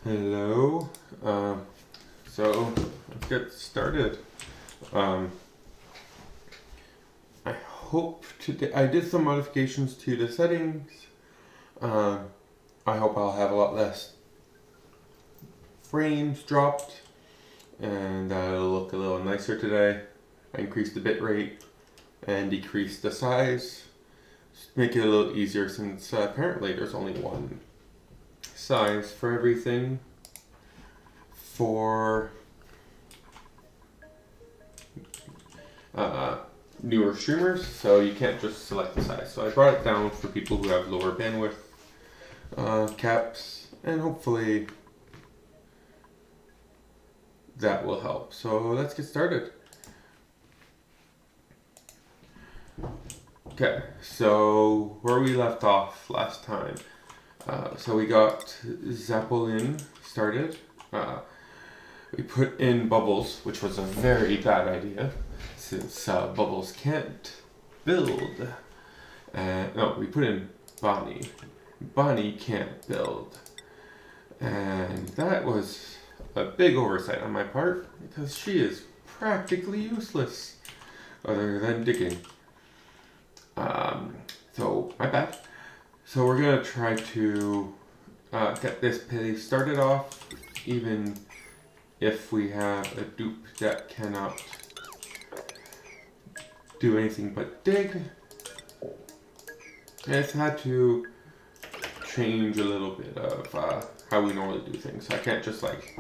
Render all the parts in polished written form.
Hello. So let's get started. Um, I hope today I did some modifications to the settings. Um, I hope I'll have a lot less frames dropped, and it'll look a little nicer today. I increased the bit rate and decreased the size, just make it a little easier since apparently there's only one size for everything for newer streamers, so you can't just select the size. So I brought it down for people who have lower bandwidth caps, and hopefully that will help. So let's get started. Okay, so where we left off last time. So we got Zeppelin started. We put in Bubbles, which was a very bad idea, since Bubbles can't build. No, we put in Bonnie. Bonnie can't build. And that was a big oversight on my part, because she is practically useless, other than digging. So, my bad. So we're going to try to get this page started off, even if we have a dupe that cannot do anything but dig. It's had to change a little bit of how we normally do things. I can't just like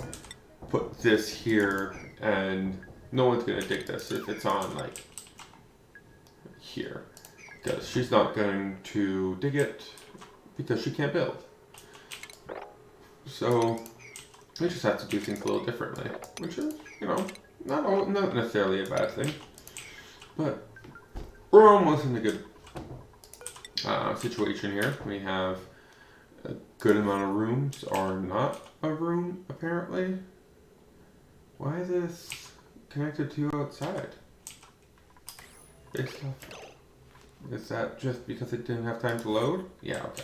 put this here and no one's gonna dig this if it's on like here, because she's not going to dig it because she can't build. So we just have to do things a little differently, which is, you know, not necessarily a bad thing, but we're almost in a good situation here. We have a good amount of rooms, or not a room apparently. Why is this connected to outside? Based off. Is that just because it didn't have time to load? Yeah, okay.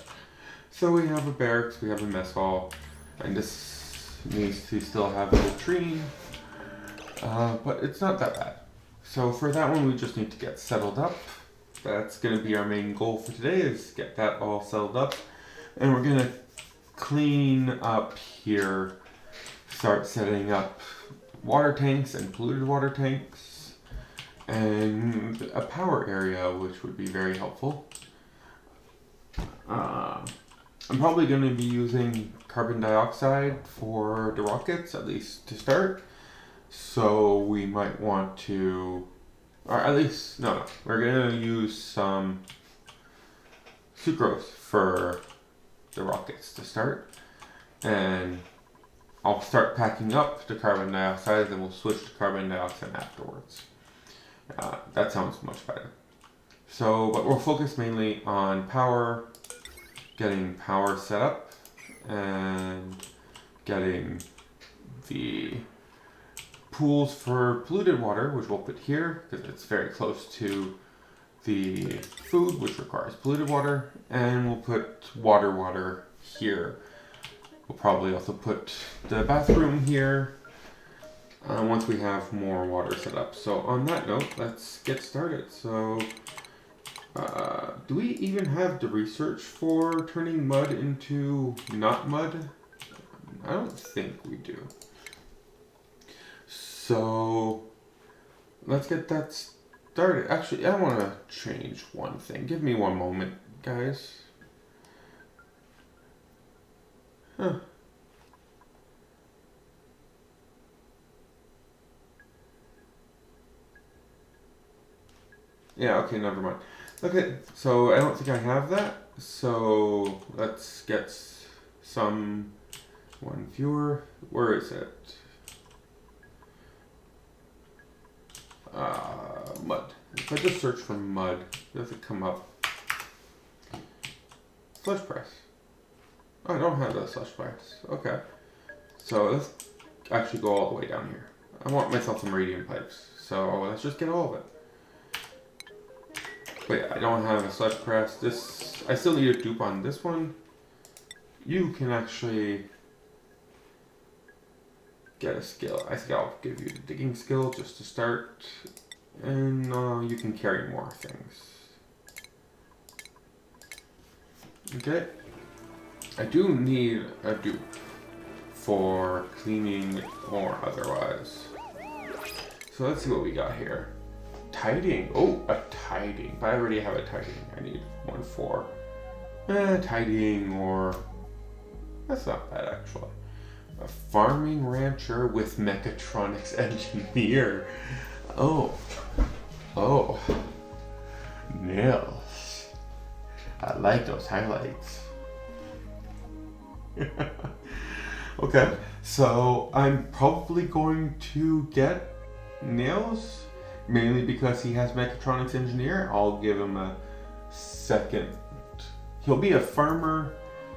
So we have a barracks, we have a mess hall, and this needs to still have a latrine, but it's not that bad. So for that one, we just need to get settled up. That's going to be our main goal for today, is get that all settled up. And we're going to clean up here, start setting up water tanks and polluted water tanks, and a power area, which would be very helpful. I'm probably going to be using carbon dioxide for the rockets, at least to start. So we might want to, or at least, no, we're going to use some sucrose for the rockets to start. And I'll start packing up the carbon dioxide, then we'll switch to carbon dioxide afterwards. That sounds much better. So, but we'll focus mainly on power, getting power set up, and getting the pools for polluted water, which we'll put here because it's very close to the food, which requires polluted water, and we'll put water here. We'll probably also put the bathroom here once we have more water set up. So on that note, let's get started. So do we even have the research for turning mud into not mud? I don't think we do. So let's get that started. Actually, I want to change one thing. Give me one moment, guys. Huh. Yeah, okay, never mind. Okay, so I don't think I have that. So let's get some one viewer. Where is it? Mud. If I just search for mud, does it come up? Slush press. Oh, I don't have that slush press. Okay. So let's actually go all the way down here. I want myself some radiant pipes. So let's just get all of it. But yeah, I don't have a slush press. This, I still need a dupe on this one. You can actually get a skill. I think I'll give you the digging skill just to start, and you can carry more things. Okay. I do need a dupe for cleaning or otherwise. So let's see what we got here. Tidying. Oh, a tidying. But I already have a tidying. I need one for tidying, or that's not bad actually. A farming rancher with mechatronics engineer. Oh. Nails. I like those highlights. Okay, so I'm probably going to get Nails, mainly because he has mechatronics engineer. I'll give him a second. He'll be a farmer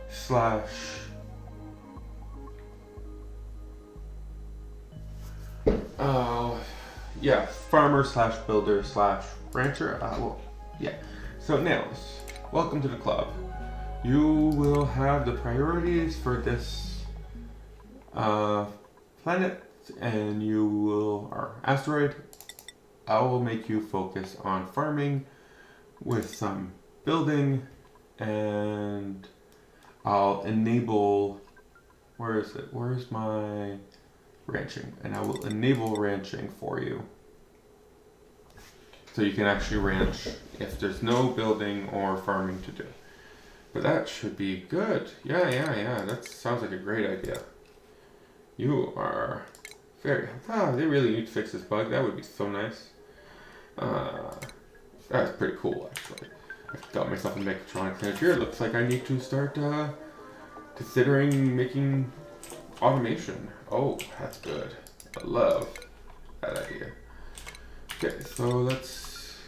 slash farmer slash builder slash rancher. Well, yeah. So Nails, welcome to the club. You will have the priorities for this planet, and you will, or asteroid. I will make you focus on farming with some building, and I'll enable, where is it? Where's my ranching? And I will enable ranching for you. So you can actually ranch if there's no building or farming to do. But that should be good. Yeah. That sounds like a great idea. You are very... they really need to fix this bug. That would be so nice. That's pretty cool, actually. I've got myself a mechatronics engineer. It looks like I need to start considering making automation. Oh, that's good. I love that idea. Okay, so let's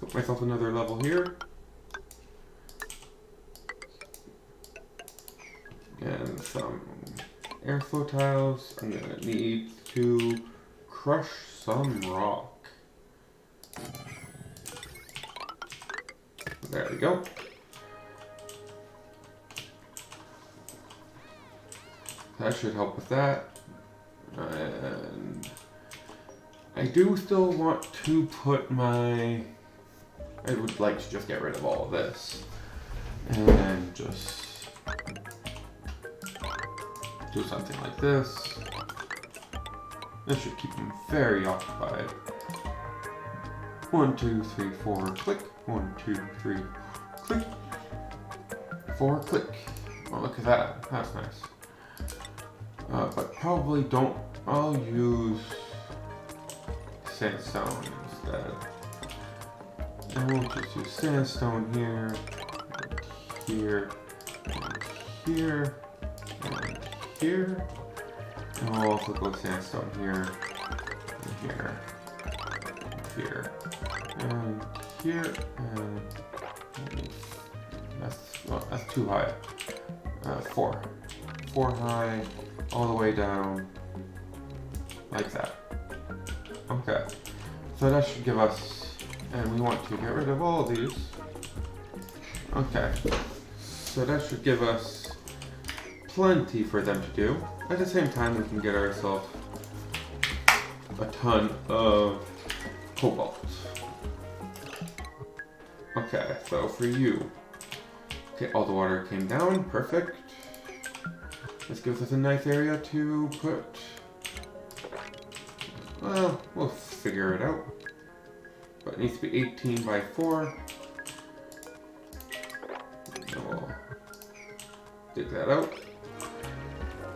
put myself another level here. And some airflow tiles. I'm gonna need to crush some rock. There we go. That should help with that. And I do still want to put my... I would like to just get rid of all of this. And just do something like this. This should keep them very occupied. 1, 2, 3, 4, click. 1, 2, 3, click. 4, click. Oh, look at that. That's nice. But probably don't. I'll use sandstone instead. And we'll just use sandstone here, and here, and here, and here. And we'll also go sandstone here, and here, and here, and here, and that's too high. 4 high, all the way down, like that. Okay, so that should give us, and we want to get rid of all of these. Okay, so that should give us plenty for them to do. At the same time, we can get ourselves a ton of cobalt. Okay, so for you, okay, all the water came down, perfect. This gives us a nice area to put, well, we'll figure it out. But it needs to be 18 by 4. And we'll dig that out.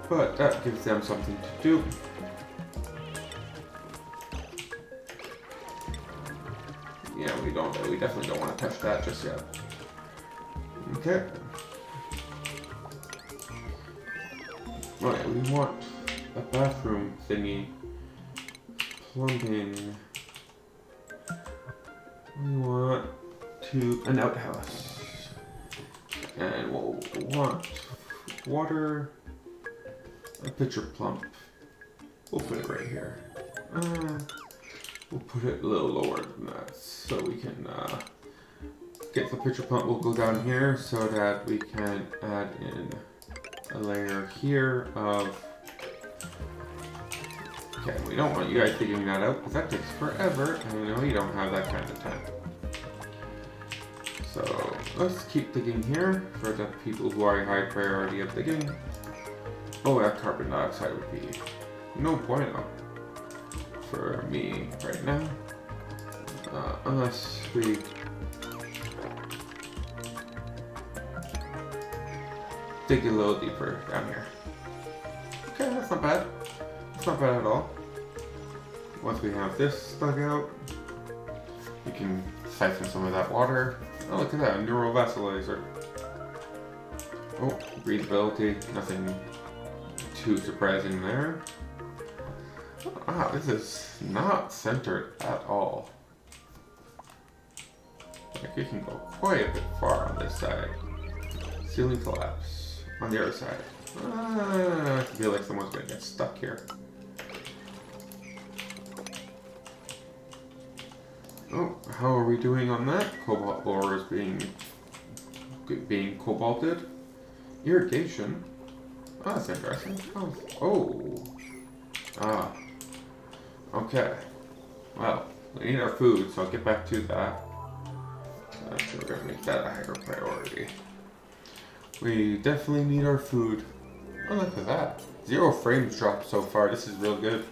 But that gives them something to do. Yeah, we definitely don't want to touch that just yet. Okay. Right, we want a bathroom thingy. Plumbing. We want an outhouse. And we'll want water, a pitcher pump. We'll put it right here. We'll put it a little lower than that so we can get the pitcher pump. We'll go down here so that we can add in a layer here of Okay, we don't want you guys figuring that out because that takes forever, and we know you don't have that kind of time. So let's keep digging here for the people who are high priority of digging. Oh, that carbon dioxide would be no bueno for me right now, unless we dig a little deeper down here. Okay, that's not bad. That's not bad at all. Once we have this dug out, we can siphon some of that water. Oh, look at that, a neurovasculizer. Oh, breathability, nothing too surprising there. Ah, this is not centered at all. Like, you can go quite a bit far on this side. Ceiling collapse on the other side. I feel like someone's gonna get stuck here. Oh, how are we doing on that? Cobalt ore is being cobalted. Irrigation. Oh, that's interesting. Oh. Ah. Okay. Well, we need our food, so I'll get back to that. So we're gonna make that a higher priority. We definitely need our food. Oh, look at that. 0 frames dropped so far. This is real good.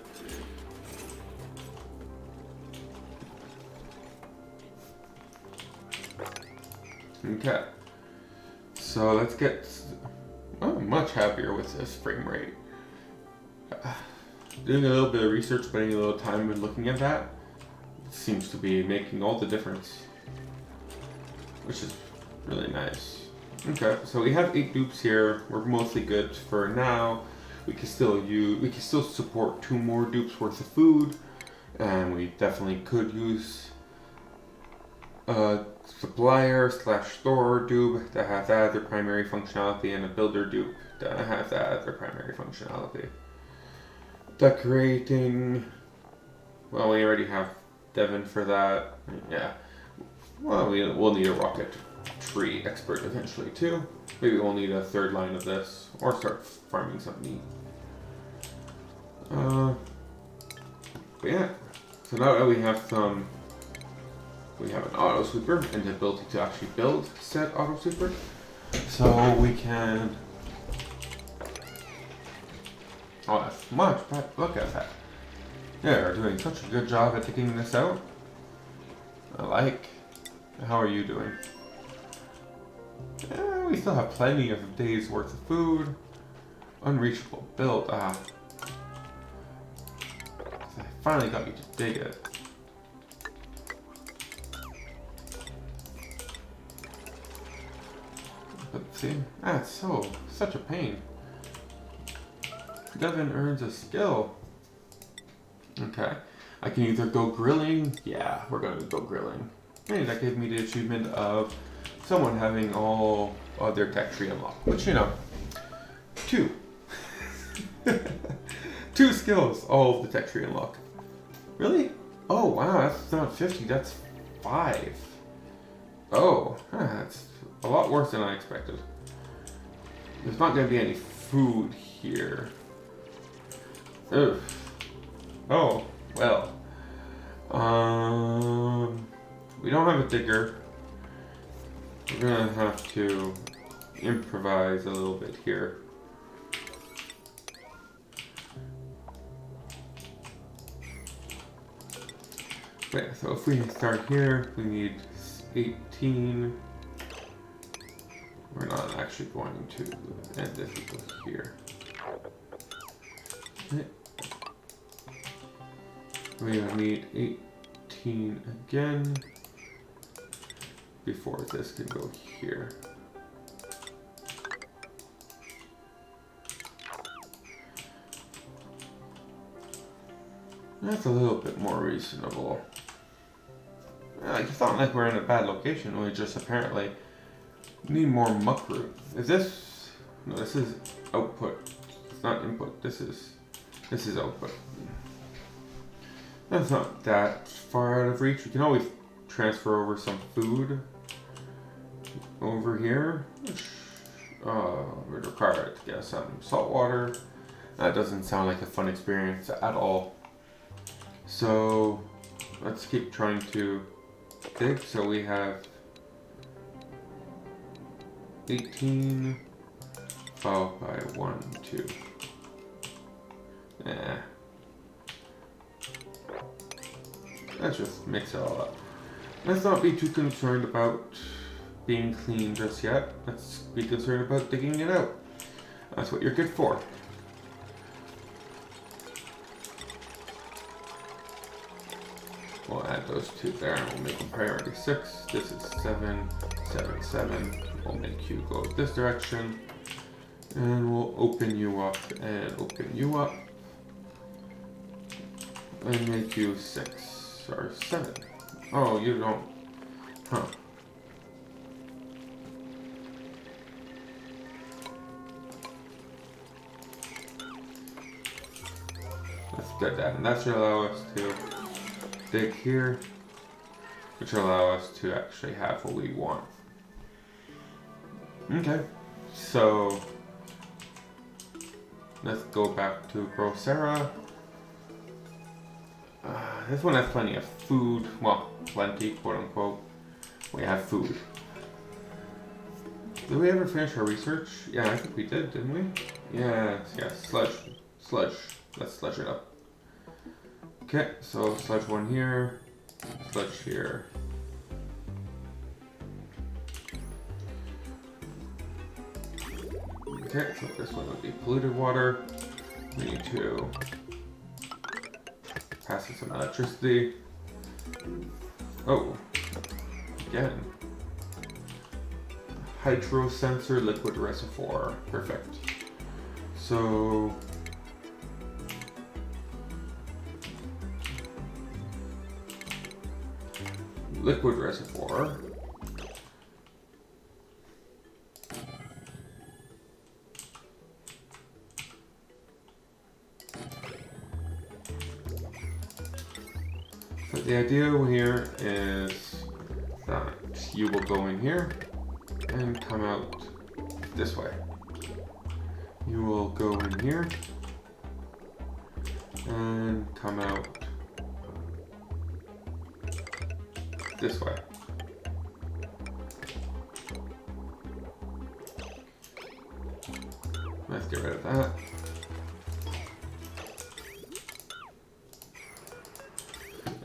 Okay. So let's get... I'm much happier with this frame rate. Doing a little bit of research, spending a little time and looking at that seems to be making all the difference, which is really nice. Okay, so we have 8 dupes here. We're mostly good for now. We can still support 2 more dupes worth of food, and we definitely could use a supplier / store dupe that has that as their primary functionality, and a builder dupe that has that as their primary functionality. Decorating, well, we already have Devon for that. Yeah, well, we'll need a rocket tree expert eventually too. Maybe we'll need a 3rd line of this, or start farming some meat. But yeah, so now that we have an auto sweeper and the ability to actually build said auto sweeper, so we can. Oh, that's much better. Look at that. They're doing such a good job at digging this out. I like. How are you doing? We still have plenty of days worth of food. Unreachable build. Ah. I finally got you to dig it. But see, that's such a pain. Devon earns a skill. Okay. I can either go grilling. Yeah, we're going to go grilling. Hey, that gave me the achievement of someone having all of their tech tree unlocked. Which, 2. 2 skills, all of the tech tree unlocked. Really? Oh, wow, that's not 50, that's 5. Oh, that's a lot worse than I expected. There's not going to be any food here. Ugh. Oh, well. We don't have a digger. We're gonna have to improvise a little bit here. Okay, so if we start here, we need 18. We're not actually going to end this here. Okay. We're gonna need 18 again before this can go here. That's a little bit more reasonable. It's not like we're in a bad location, we just apparently need more muck root. Is this... No, this is output. It's not input, this is output. That's not that far out of reach. We can always transfer over some food over here, which would require it to get some salt water. That doesn't sound like a fun experience at all. So let's keep trying to dig. So we have 18 followed by 1, 2. Let's just mix it all up. Let's not be too concerned about being clean just yet. Let's be concerned about digging it out. That's what you're good for. We'll add those two there and we'll make them priority 6. This is 7, 7, 7. We'll make you go this direction. And we'll open you up and open you up. And make you 6 or 7. Oh, you don't. Huh. Let's get that. And that should allow us to dig here, which will allow us to actually have what we want. Okay, so let's go back to Brosera. This one has plenty of food. Well, plenty, quote unquote. We have food. Did we ever finish our research? Yeah, I think we did, didn't we? Yeah, sludge. Sludge. Let's sludge it up. Okay, so sludge 1 here, sludge here. Okay, so this one would be polluted water. We need to pass in some electricity. Oh, again. Hydrosensor liquid reservoir. Perfect. So liquid reservoir. So the idea here is that you will go in here and come out this way. You will go in here and come out this way. Let's get rid of that.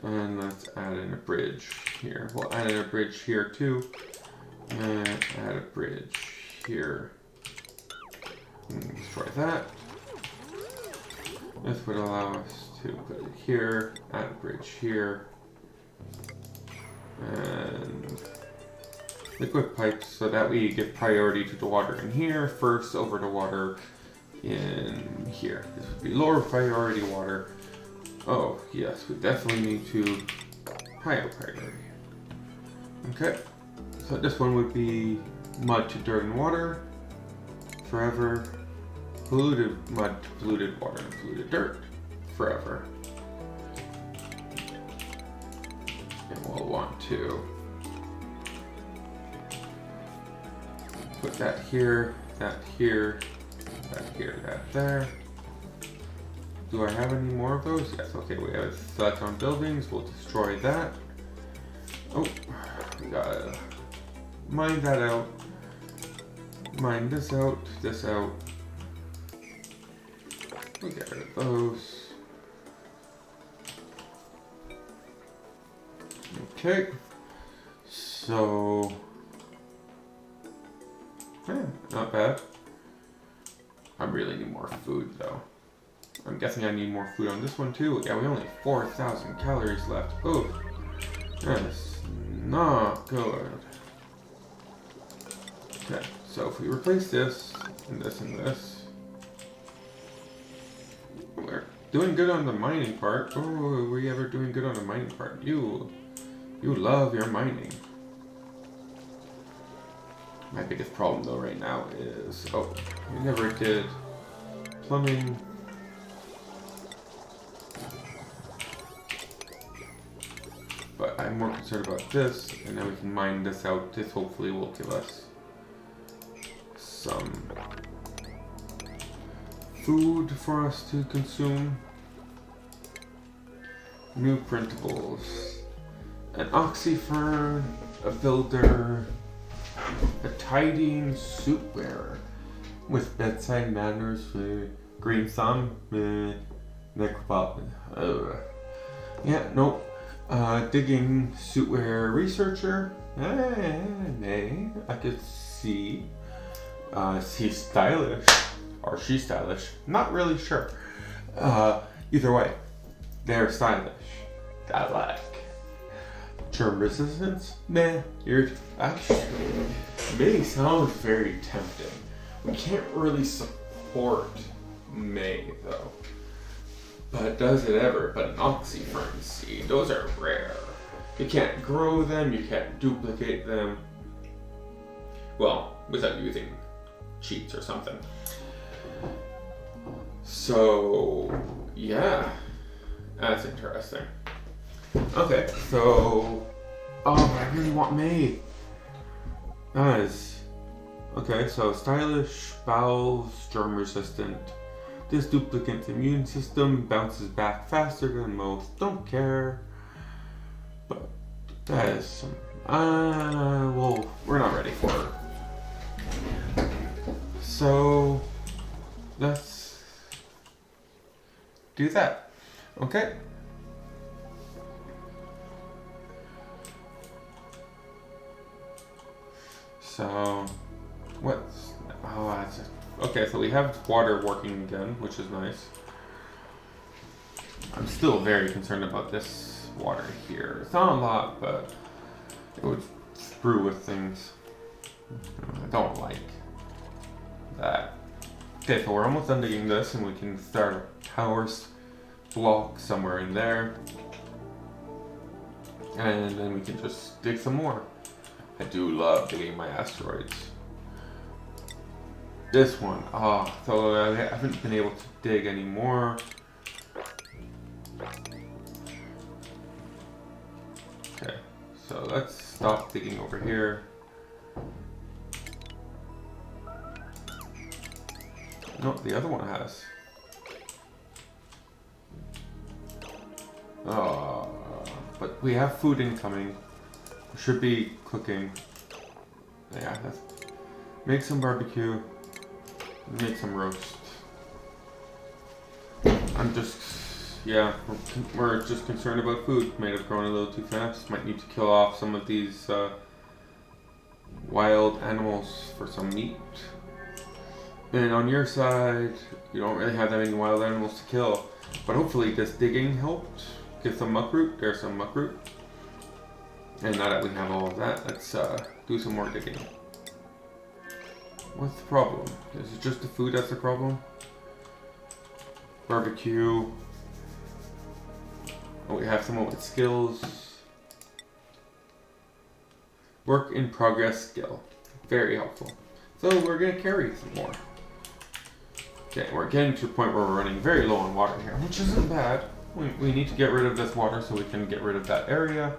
And let's add in a bridge here. We'll add in a bridge here too. And add a bridge here. And destroy that. This would allow us to put it here, add a bridge here. And liquid pipes so that we give priority to the water in here first over the water in here. This would be lower priority water. Oh yes, we definitely need to higher priority. Okay, so this one would be mud to dirt and water forever, polluted mud to polluted water and polluted dirt forever. And we'll want to put that here, that here, that here, that there. Do I have any more of those? Yes, okay, we have select on buildings, we'll destroy that. Oh, we gotta mine that out. Mine this out, this out. We'll get rid of those. Okay, so yeah, not bad. I really need more food though. I'm guessing I need more food on this one too. Yeah, we only have 4,000 calories left. Oh, that's not good. Okay, so if we replace this and this and this, we're doing good on the mining part. Oh, are we ever doing good on the mining part? You love your mining. My biggest problem though right now is, oh, we never did plumbing. But I'm more concerned about this, and then we can mine this out. This hopefully will give us some food for us to consume. New printables. An oxyfern, a builder, a tidying suit wearer with bedside manners, green thumb, necropop. Yeah, nope. Digging suit wearer researcher. Nay, I could see. He's stylish. Or she's stylish. Not really sure. Either way, they're stylish. I like. Germ resistance? Meh. Actually, May sounds very tempting. We can't really support May though. But does it ever? But an oxyfern seed, those are rare. You can't grow them, you can't duplicate them. Well, without using cheats or something. So, yeah. That's interesting. Okay, so... Oh, I really want May. Nice. Okay, so stylish, bowels, germ resistant. This duplicate's immune system bounces back faster than most. Don't care. But that is some... well, we're not ready for it. So, let's do that. Okay. So, what's... Oh, that's... Okay, so we have water working again, which is nice. I'm still very concerned about this water here. It's not a lot, but it would screw with things. I don't like that. Okay, so we're almost done digging this, and we can start a power block somewhere in there. And then we can just dig some more. I do love digging my asteroids. This one, so I haven't been able to dig anymore. Okay, so let's stop digging over here. No, the other one has. But we have food incoming. We should be cooking. Yeah, let's make some barbecue. Make some roast. I'm just, yeah, we're just concerned about food. Might have grown a little too fast. Might need to kill off some of these wild animals for some meat. And on your side, you don't really have that many wild animals to kill. But hopefully this digging helped. Get some muckroot. There's some muckroot. And now that we have all of that, let's do some more digging. What's the problem? Is it just the food that's the problem? Barbecue. Oh, we have someone with skills. Work in progress skill. Very helpful. So we're going to carry some more. Okay, we're getting to the point where we're running very low on water here, which isn't bad. We need to get rid of this water so we can get rid of that area.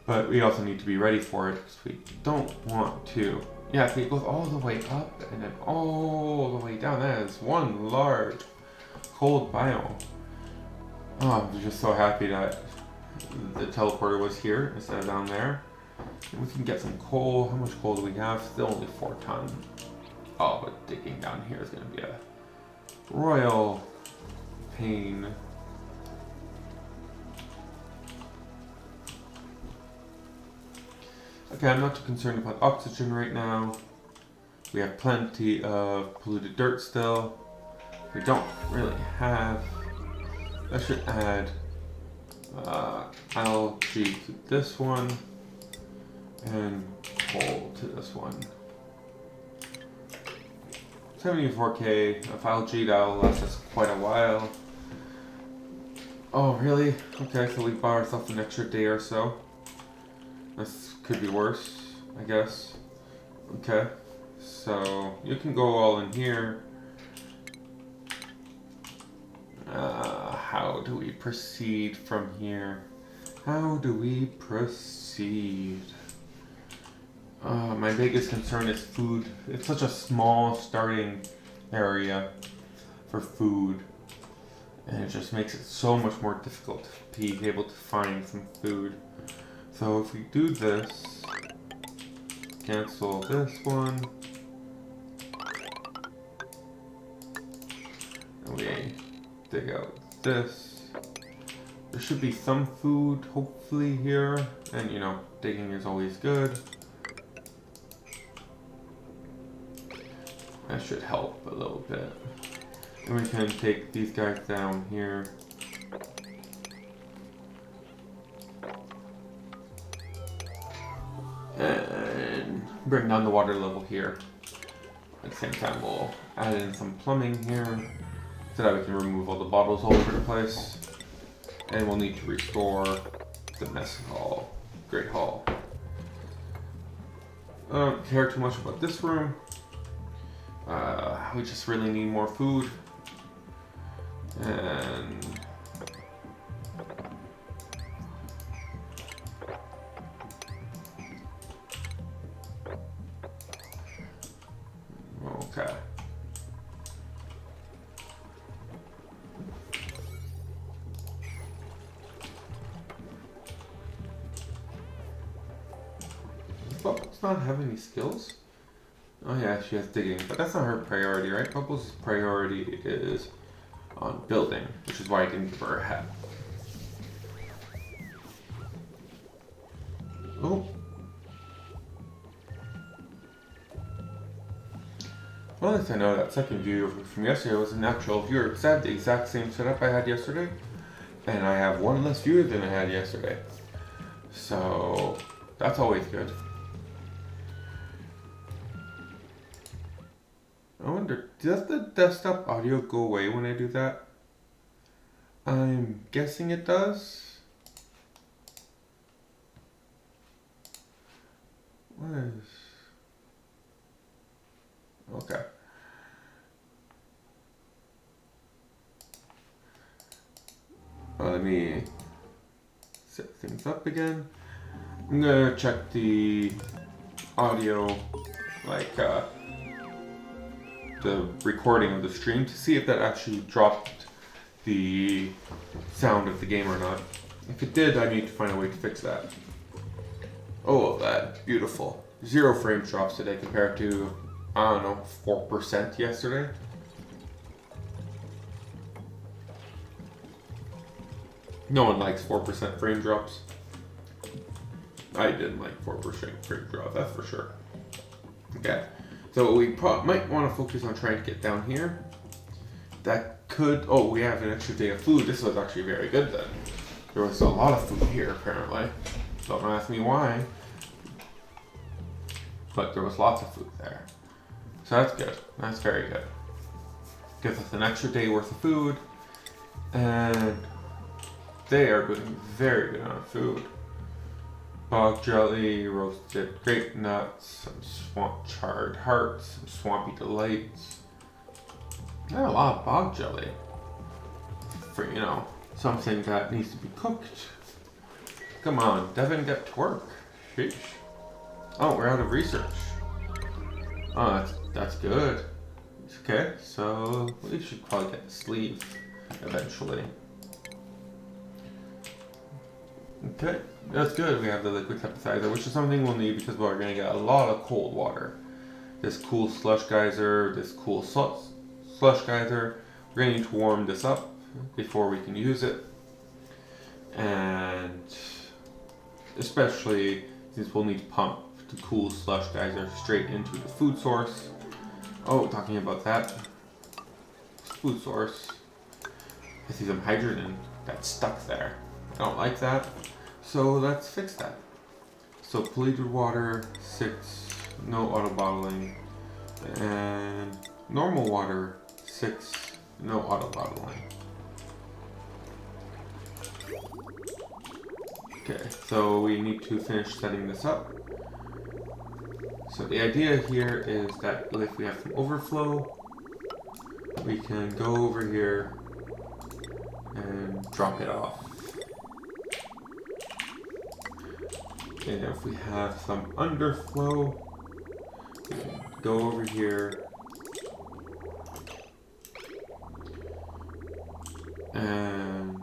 But we also need to be ready for it because we don't want to. Yeah, see, it goes all the way up and then all the way down. That is one large cold biome. Oh, I'm just so happy that the teleporter was here instead of down there. And we can get some coal. How much coal do we have? Still only 4 tons. Oh, but digging down here is going to be a royal pain. Okay, I'm not too concerned about oxygen right now. We have plenty of polluted dirt still. We don't really have... I should add algae to this one and coal to this one. 74k of algae, that'll last us quite a while. Oh, really? Okay, so we bought ourselves an extra day or so. This could be worse, I guess. Okay, so you can go all in here. How do we proceed from here? How do we proceed? My biggest concern is food. It's such a small starting area for food. And it just makes it so much more difficult to be able to find some food. So if we do this, cancel this one, and we dig out this, there should be some food hopefully here, and you know, digging is always good. That should help a little bit. And we can take these guys down here. And bring down the water level here. At the same time, we'll add in some plumbing here so that we can remove all the bottles all over the place. And we'll need to restore the mess hall, Great Hall. I don't care too much about this room. We just really need more food. And okay. Bubbles not have any skills? Oh yeah, she has digging, but that's not her priority, right? Bubbles' priority is on building, which is why I didn't give her a hat. Oh. Well, at least I know that second view from yesterday was an actual viewer. Because I have the exact same setup I had yesterday, and I have one less viewer than I had yesterday. So, that's always good. I wonder, does the desktop audio go away when I do that? I'm guessing it does. What is... Okay. Let me set things up again. I'm gonna check the audio, like, the recording of the stream to see if that actually dropped the sound of the game or not. If it did, I need to find a way to fix that. Oh, that beautiful. 0 frame drops today compared to, I don't know, 4% yesterday. No one likes 4% frame drops. I didn't like 4% frame drop, that's for sure. Okay. So we might want to focus on trying to get down here. That could... Oh, we have an extra day of food. This was actually very good then. There was a lot of food here, apparently. Don't ask me why. But there was lots of food there. So that's good. That's very good. Gives us an extra day worth of food. And they are doing very good on food. Bog jelly, roasted grape nuts, some swamp charred hearts, some swampy delights. There are a lot of bog jelly for, you know, something that needs to be cooked. Come on, Devin, get to work. Sheesh. Oh, we're out of research. Oh, that's good. Okay, so we should probably get the sleeve eventually. Okay, that's good. We have the liquid hepatizer, which is something we'll need because we're going to get a lot of cold water. This cool slush geyser, this cool slush geyser. We're going to need to warm this up before we can use it. And especially since we'll need to pump the cool slush geyser straight into the food source. Oh, talking about that. Food source. I see some hydrogen that's stuck there. I don't like that. So let's fix that. So polluted water, 6, no auto bottling. And normal water, 6, no auto bottling. Okay, so we need to finish setting this up. So the idea here is that if we have some overflow, we can go over here and drop it off. And if we have some underflow, we can go over here and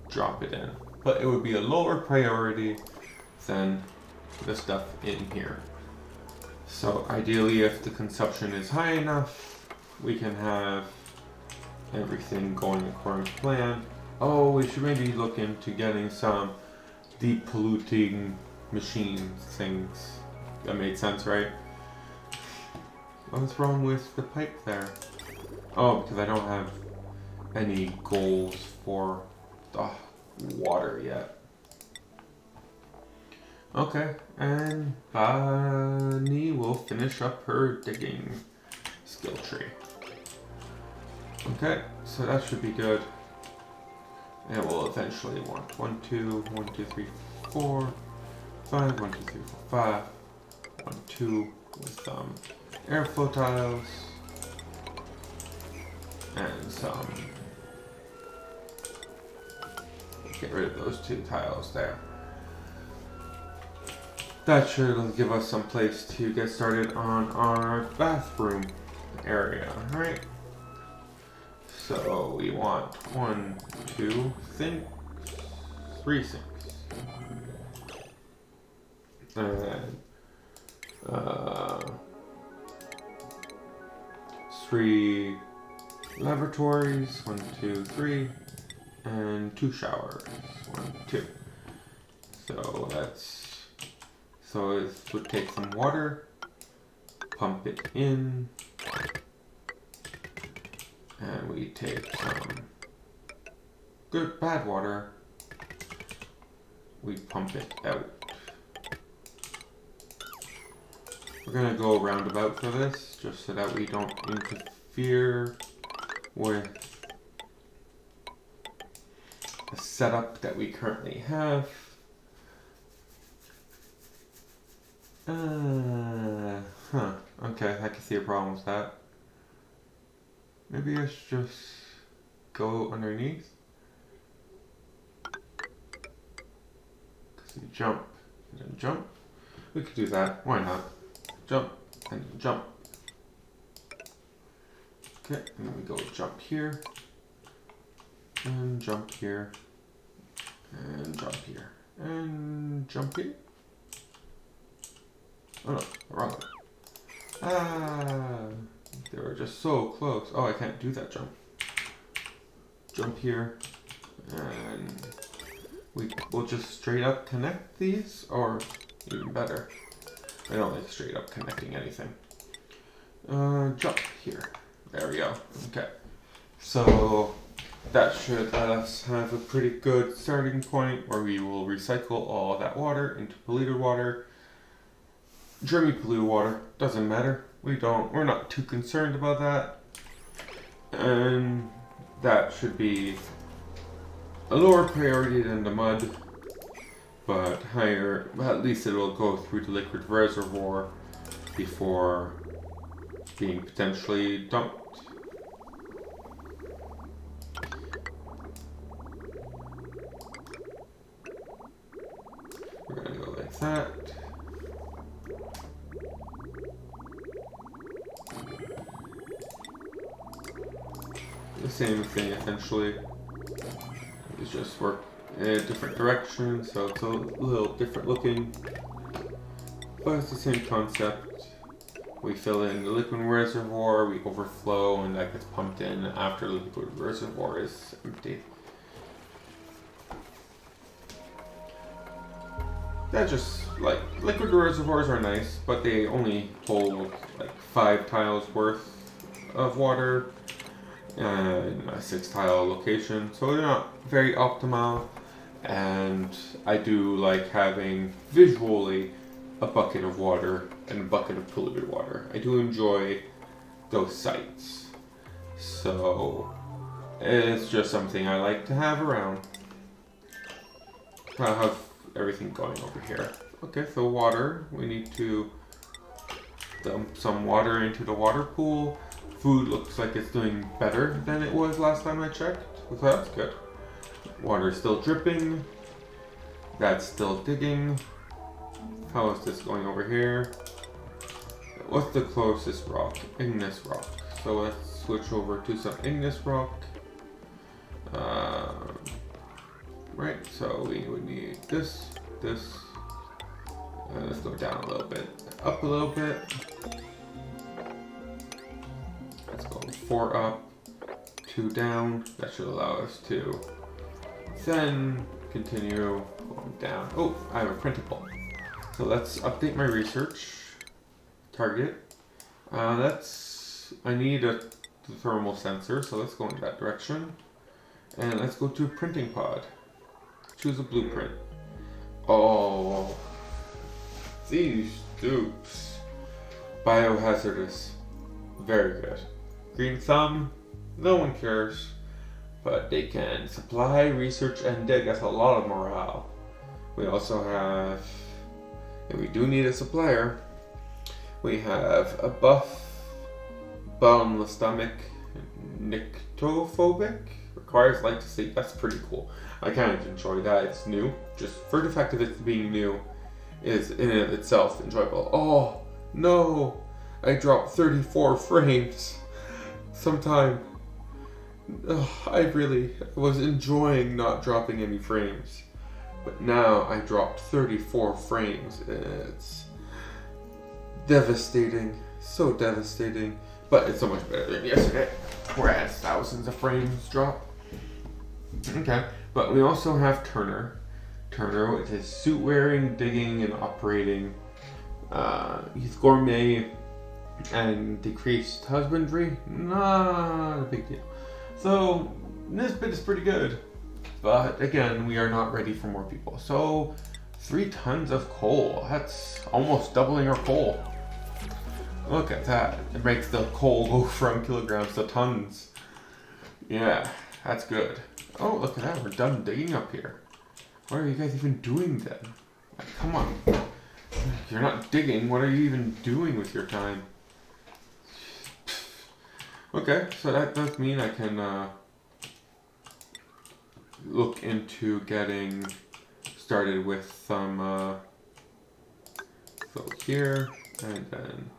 drop it in. But it would be a lower priority than the stuff in here. So ideally, if the consumption is high enough, we can have everything going according to plan. Oh, we should maybe look into getting some depolluting machine things. That made sense, right? What's wrong with the pipe there? Oh, because I don't have any goals for the water yet. Okay, and Bonnie will finish up her digging skill tree. Okay, so that should be good. And we'll eventually want 1, 2, 1, 2, 3, 4, 5, 1, 2, 3, 4, 5, 1, 2 with some airflow tiles and some. Get rid of those 2 tiles there. That should give us some place to get started on our bathroom area, right? So we want 1, 2 sinks, 3 sinks, and 3 lavatories, 1, 2, 3, and 2 showers, 1, 2. So it would take some water, pump it in, and we take some bad water, we pump it out. We're gonna go roundabout for this, just so that we don't interfere with the setup that we currently have. Okay, I can see a problem with that. Maybe I should just go underneath. Because you jump and then jump. We could do that. Why not? Jump and then jump. Okay, and then we go jump here. And jump here. And jump here. And jump here. Oh no, wrong one. They were just so close. Oh, I can't do that jump. Jump here. And we'll just straight up connect these, or even better. I don't like straight up connecting anything. Jump here. There we go. Okay. So that should let us have a pretty good starting point where we will recycle all that water into polluted water. Germy polluted water, doesn't matter. We're not too concerned about that. And that should be a lower priority than the mud, but higher, at least it'll go through the liquid reservoir before being potentially dumped. We're gonna go like that. The same thing essentially. It's just work in a different direction, so it's a little different looking, but it's the same concept. We fill in the liquid reservoir, we overflow, and that gets pumped in after the liquid reservoir is empty. That just, like, liquid reservoirs are nice, but they only hold like 5 tiles worth of water in a 6 tile location, so they're not very optimal. And I do like having visually a bucket of water and a bucket of polluted water. I do enjoy those sites, so it's just something I like to have around. I have everything going over here. Okay, so water, we need to dump some water into the water pool. Food looks like it's doing better than it was last time I checked, so that's good. Water is still dripping. That's still digging. How is this going over here? what's the closest rock? Igneous rock. So let's switch over to some igneous rock. Right, so we would need this. Let's go down a little bit, up a little bit. Let's go 4 up, 2 down. That should allow us to then continue going down. Oh, I have a printable. So let's update my research target. I need a thermal sensor, so let's go in that direction. And let's go to printing pod. Choose a blueprint. Oh, these dupes. Biohazardous. Very good. Green thumb, no one cares. But they can supply, research, and dig. That's a lot of morale. We also have, and we do need a supplier. We have a buff, bottomless stomach, nyctophobic, requires light to sleep. That's pretty cool. I kind of enjoy that. It's new. Just for the fact of it being new is in and of itself enjoyable. Oh, no. I dropped 34 frames. Sometime. I really was enjoying not dropping any frames. But now I dropped 34 frames. It's devastating. So devastating. But it's so much better than yesterday, whereas thousands of frames drop. Okay, but we also have Turner. Turner with his suit wearing, digging, and operating. He's gourmet and decreased husbandry. Not a big deal. So this bit is pretty good. But again, we are not ready for more people. So 3 tons of coal. That's almost doubling our coal. Look at that. It makes the coal go from kilograms to tons. Yeah, that's good. Oh, look at that. We're done digging up here. What are you guys even doing then? Like, come on. If you're not digging, what are you even doing with your time? Okay, so that does mean I can look into getting started with some so here and then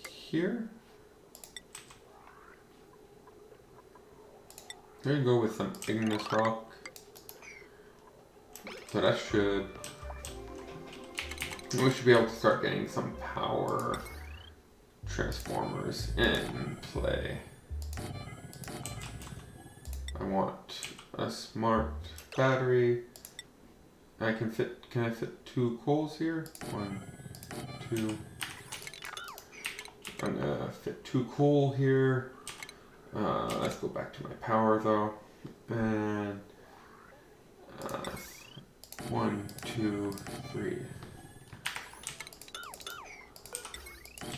here. There you go with some igneous rock. So that we should be able to start getting some power transformers in play. I want a smart battery. Can I fit 2 coals here? 1, 2. I'm gonna fit 2 coal here. Let's go back to my power though. And 1, 2, 3.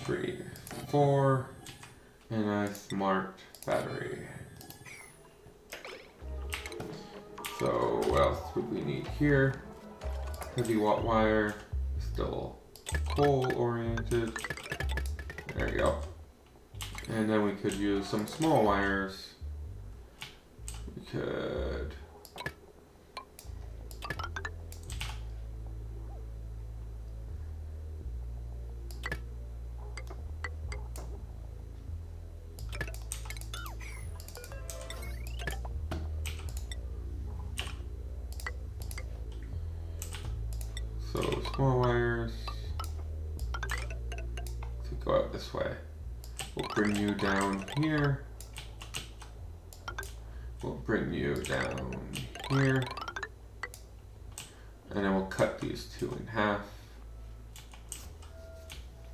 3, 4. And a smart battery. So what else would we need here? Heavy watt wire, still coal oriented. There you go. And then we could use some small wires. We could small wires to go out this way. We'll bring you down here. We'll bring you down here. And then we'll cut these 2 in half.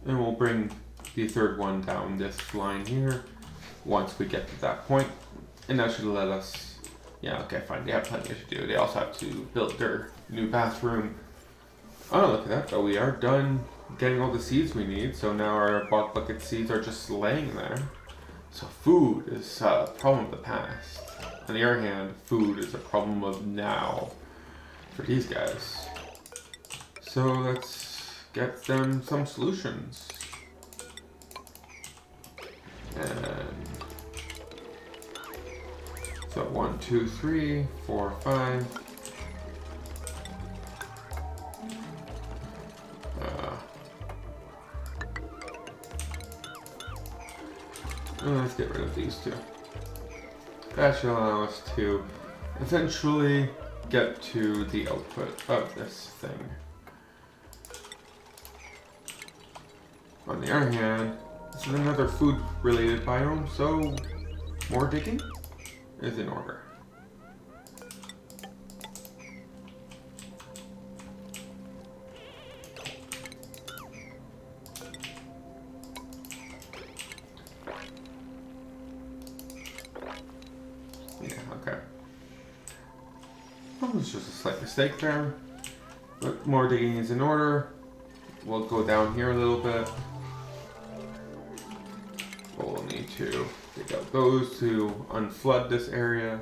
And we'll bring the third one down this line here once we get to that point. And that should let us, yeah, okay, fine. They have plenty to do. They also have to build their new bathroom. Oh, look at that, though. We are done getting all the seeds we need, so now our bog bucket seeds are just laying there. So food is a problem of the past. On the other hand, food is a problem of now for these guys. So let's get them some solutions. And so 1, 2, 3, 4, 5. Let's get rid of these two. That should allow us to eventually get to the output of this thing. On the other hand, this is another food-related biome, so more digging is in order. Yeah, okay. That was just a slight mistake there, but more digging is in order. We'll go down here a little bit. We'll need to dig out those to unflood this area.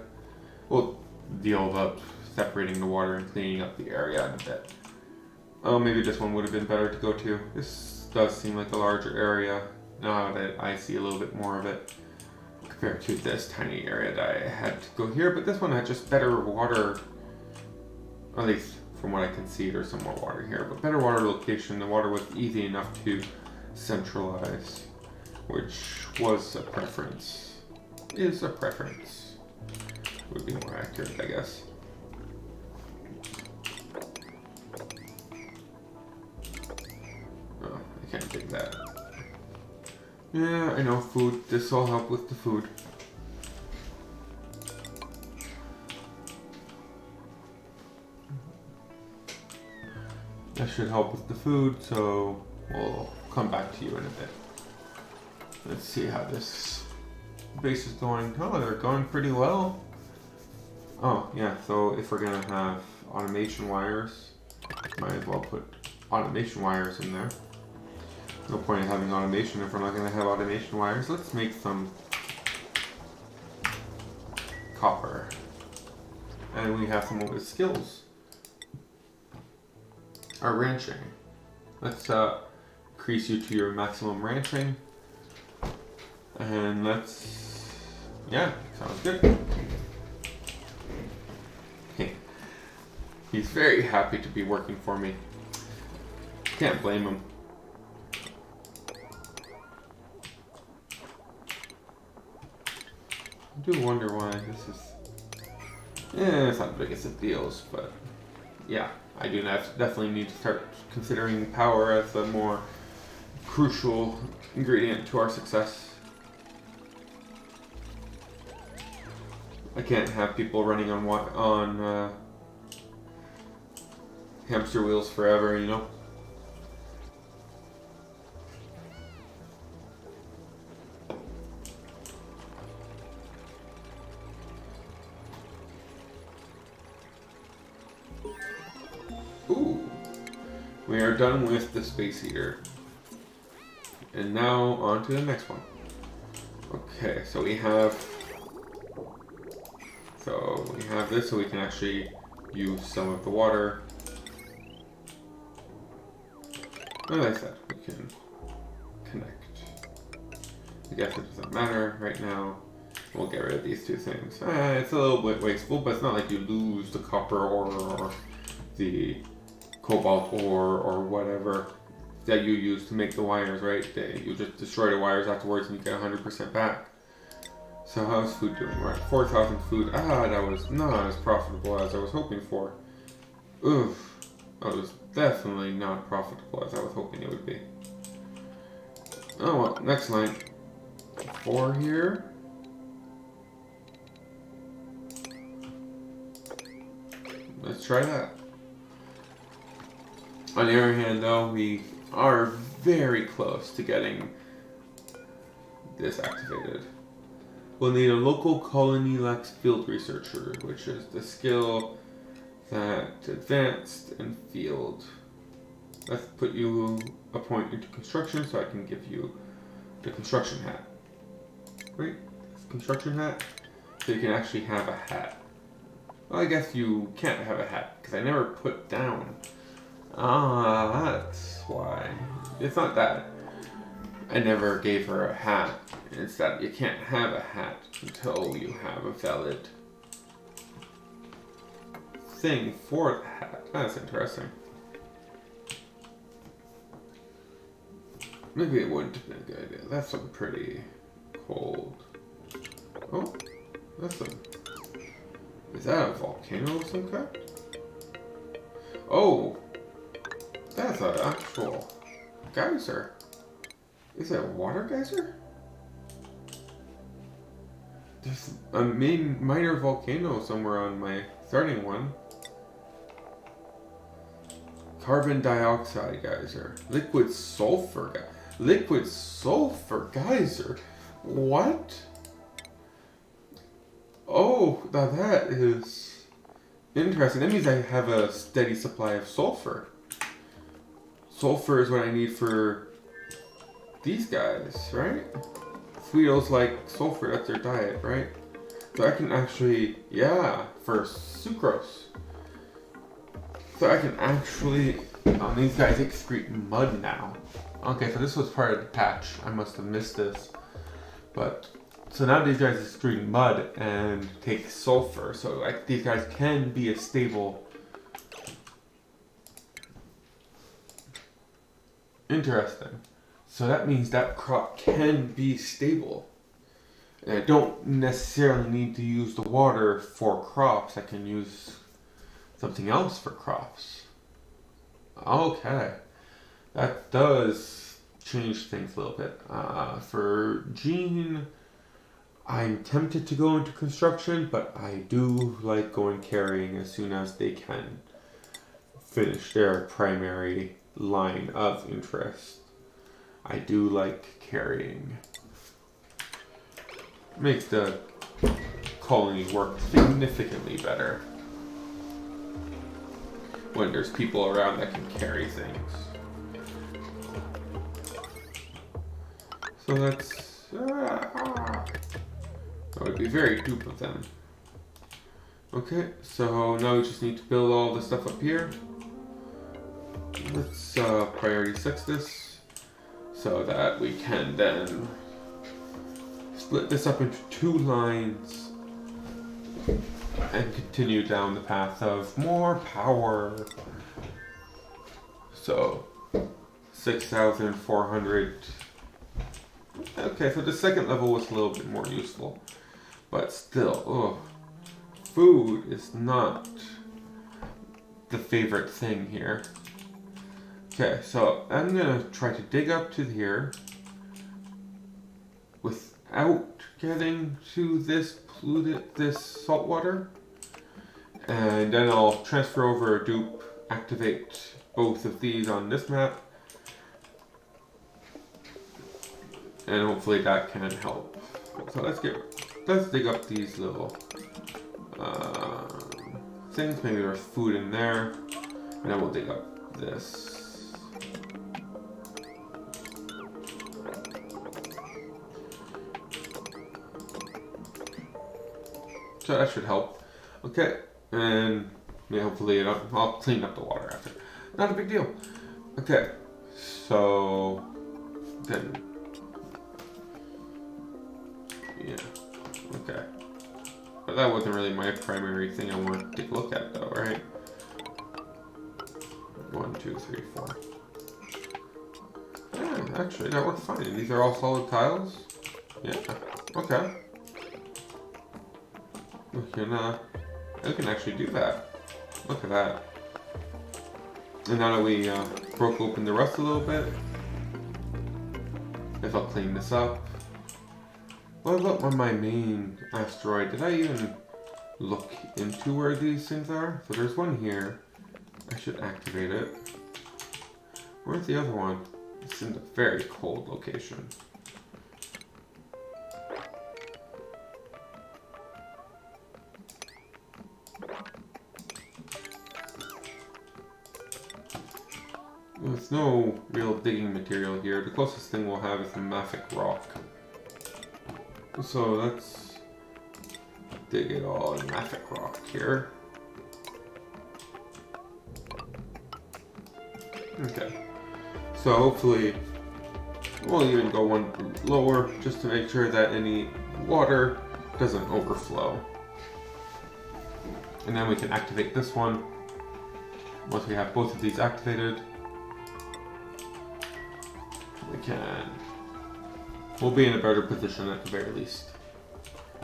We'll deal with separating the water and cleaning up the area in a bit. Oh, maybe this one would have been better to go to. This does seem like a larger area now that I see a little bit more of it compared to this tiny area that I had to go here. But this one had just better water, at least from what I can see. There's some more water here, but better water location. The water was easy enough to centralize, which was a preference. Is a preference. Would be more accurate, I guess. Oh, I can't dig that. Yeah, I know, food. This will help with the food. That should help with the food, so we'll come back to you in a bit. Let's see how this base is going. Oh, they're going pretty well. Oh, yeah, so if we're gonna have automation wires, might as well put automation wires in there. No point in having automation if we're not gonna have automation wires. Let's make some copper. And we have some of his skills. Our ranching. Let's increase you to your maximum ranching. And let's, yeah, sounds good. He's very happy to be working for me. Can't blame him. I do wonder why this is, it's not the biggest of deals, but yeah, I do definitely need to start considering power as a more crucial ingredient to our success. I can't have people running on hamster wheels forever, you know? Ooh, we are done with the space heater. And now on to the next one. Okay, so we have this so we can actually use some of the water. As I said, we can connect. I guess it doesn't matter right now. We'll get rid of these two things. It's a little bit wasteful, but it's not like you lose the copper ore or the cobalt ore or whatever that you use to make the wires, right? You just destroy the wires afterwards and you get 100% back. So how's food doing? We're at 4,000 food. That was not as profitable as I was hoping for. Oof. That was definitely not profitable as I was hoping it would be. Oh well, next line. 4 here. Let's try that. On the other hand though, we are very close to getting this activated. We'll need a local colony Lex field researcher, which is the skill that advanced in field. Let's put you a point into construction so I can give you the construction hat. Wait, construction hat? So you can actually have a hat. Well, I guess you can't have a hat because I never put down. That's why. It's not that I never gave her a hat. It's that you can't have a hat until you have a valid thing for the hat. That's interesting. Maybe it wouldn't have been a good idea. That's some pretty cold. Oh, that's a... Is that a volcano of some kind? Oh, that's an actual geyser. Is it a water geyser? There's a minor volcano somewhere on my starting one. Carbon dioxide geyser. Liquid sulfur geyser. What? Oh, now that is interesting. That means I have a steady supply of sulfur. Sulfur is what I need for these guys, right? Sweetos like sulfur, that's their diet, right? So I can actually, yeah, for sucrose. So I can actually, these guys excrete mud now. Okay, so this was part of the patch. I must have missed this. But, so now these guys excrete mud and take sulfur. So like these guys can be a stable. Interesting. So that means that crop can be stable. And I don't necessarily need to use the water for crops. I can use something else for crops. Okay. That does change things a little bit. For Gene, I'm tempted to go into construction, but I do like going carrying as soon as they can finish their primary line of interest. I do like carrying. Makes the colony work significantly better when there's people around that can carry things. So that's... I would be very dupe of them. Okay, so now we just need to build all the stuff up here. Let's priority 6 this so that we can then split this up into 2 lines and continue down the path of more power. So 6,400. Okay, so the second level was a little bit more useful, but still, food is not the favorite thing here. Okay, so I'm gonna try to dig up to here without getting to this salt water, and then I'll transfer over a dupe, activate both of these on this map, and hopefully that can help. So let's dig up these little things. Maybe there's food in there, and then we'll dig up this. So that should help. Okay, and yeah, hopefully I'll clean up the water after. Not a big deal. Okay, so then, yeah, okay. But that wasn't really my primary thing I wanted to take a look at though, right? 1, 2, 3, 4. Yeah, actually that worked fine. These are all solid tiles? Yeah, okay. I can actually do that. Look at that. And now that we broke open the rust a little bit, if I'll clean this up. What about on my main asteroid? Did I even look into where these things are? So there's one here. I should activate it. Where's the other one? It's in a very cold location. There's no real digging material here. The closest thing we'll have is the mafic rock. So let's dig it all in mafic rock here. Okay. So hopefully we'll even go one lower just to make sure that any water doesn't overflow. And then we can activate this one. Once we have both of these activated, we can We'll be in a better position at the very least.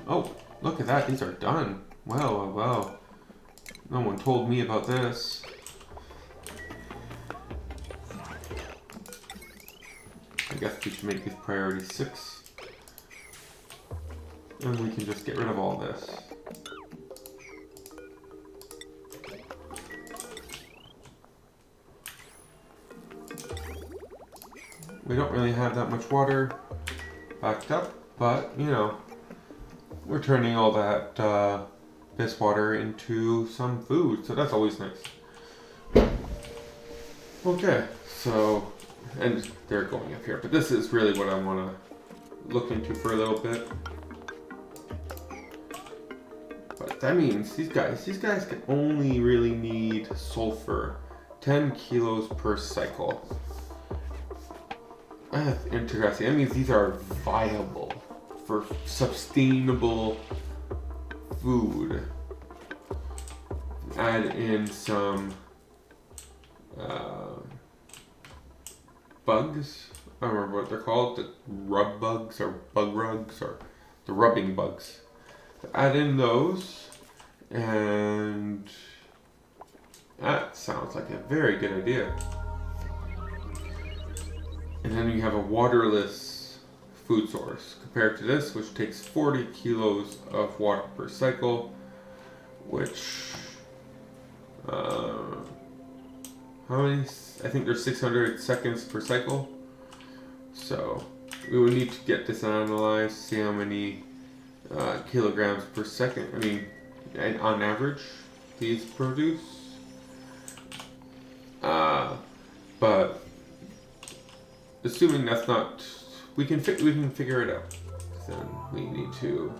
Oh, look at that. These are done. Well, well. No one told me about this. I guess we should make this priority 6. And we can just get rid of all this. We don't really have that much water backed up, but, you know, we're turning all that this water into some food, so that's always nice. Okay, so, and they're going up here, but this is really what I want to look into for a little bit. But that means these guys can only really need sulfur, 10 kilos per cycle. That's interesting. That means these are viable for sustainable food. Add in some bugs. I don't remember what they're called. The rub bugs or bug rugs or the rubbing bugs. Add in those, and that sounds like a very good idea. And then you have a waterless food source compared to this, which takes 40 kilos of water per cycle, which, how many? I think there's 600 seconds per cycle. So we would need to get this analyzed, see how many kilograms per second, I mean, on average, these produce. But assuming that's not, we can figure it out. Then we need to.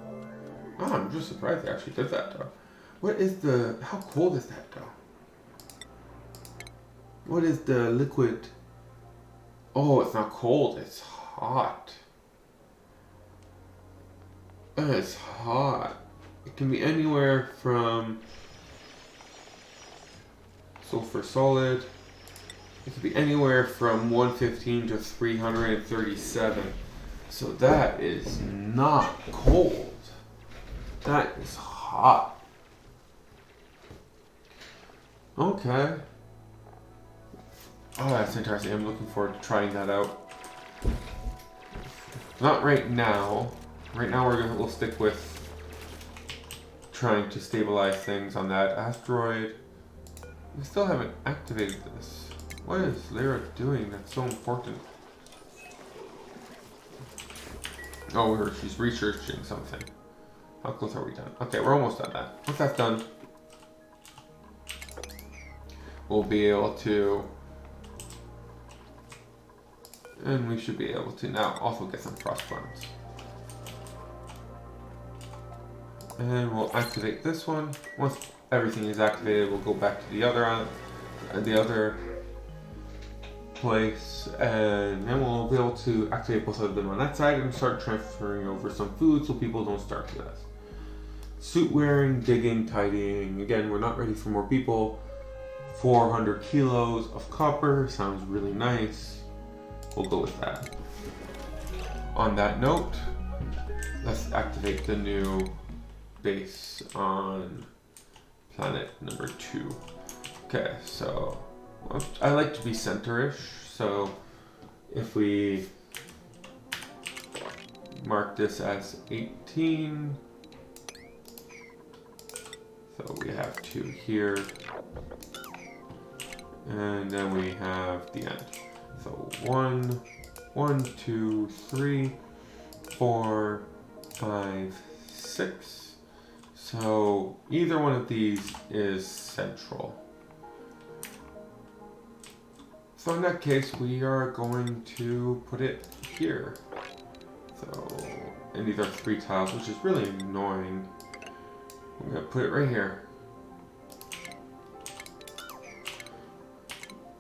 Oh, I'm just surprised they actually did that though. What is the? How cold is that though? What is the liquid? Oh, it's not cold. It's hot. It's hot. It can be anywhere from sulfur solid. It could be anywhere from 115 to 337. So that is not cold. That is hot. Okay. Oh, that's interesting. I'm looking forward to trying that out. Not right now. Right now we'll stick with trying to stabilize things on that asteroid. We still haven't activated this. What is Lyra doing that's so important? Oh, she's researching something. How close are we done? Okay, we're almost done that. Once that's done, we'll be able to, and we should be able to now also get some frost funds. And we'll activate this one. Once everything is activated, we'll go back to the other place, and then we'll be able to activate both of them on that side and start transferring over some food so people don't starve to death. Suit wearing, digging, tidying. Again, we're not ready for more people. 400 kilos of copper sounds really nice. We'll go with that. On that note, let's activate the new base on planet number 2. Okay, so I like to be center-ish, so if we mark this as 18, so we have 2 here, and then we have the end. So 1, 2, 3, 4, 5, 6. So either one of these is central. So in that case, we are going to put it here. So, and these are 3 tiles, which is really annoying. I'm gonna put it right here.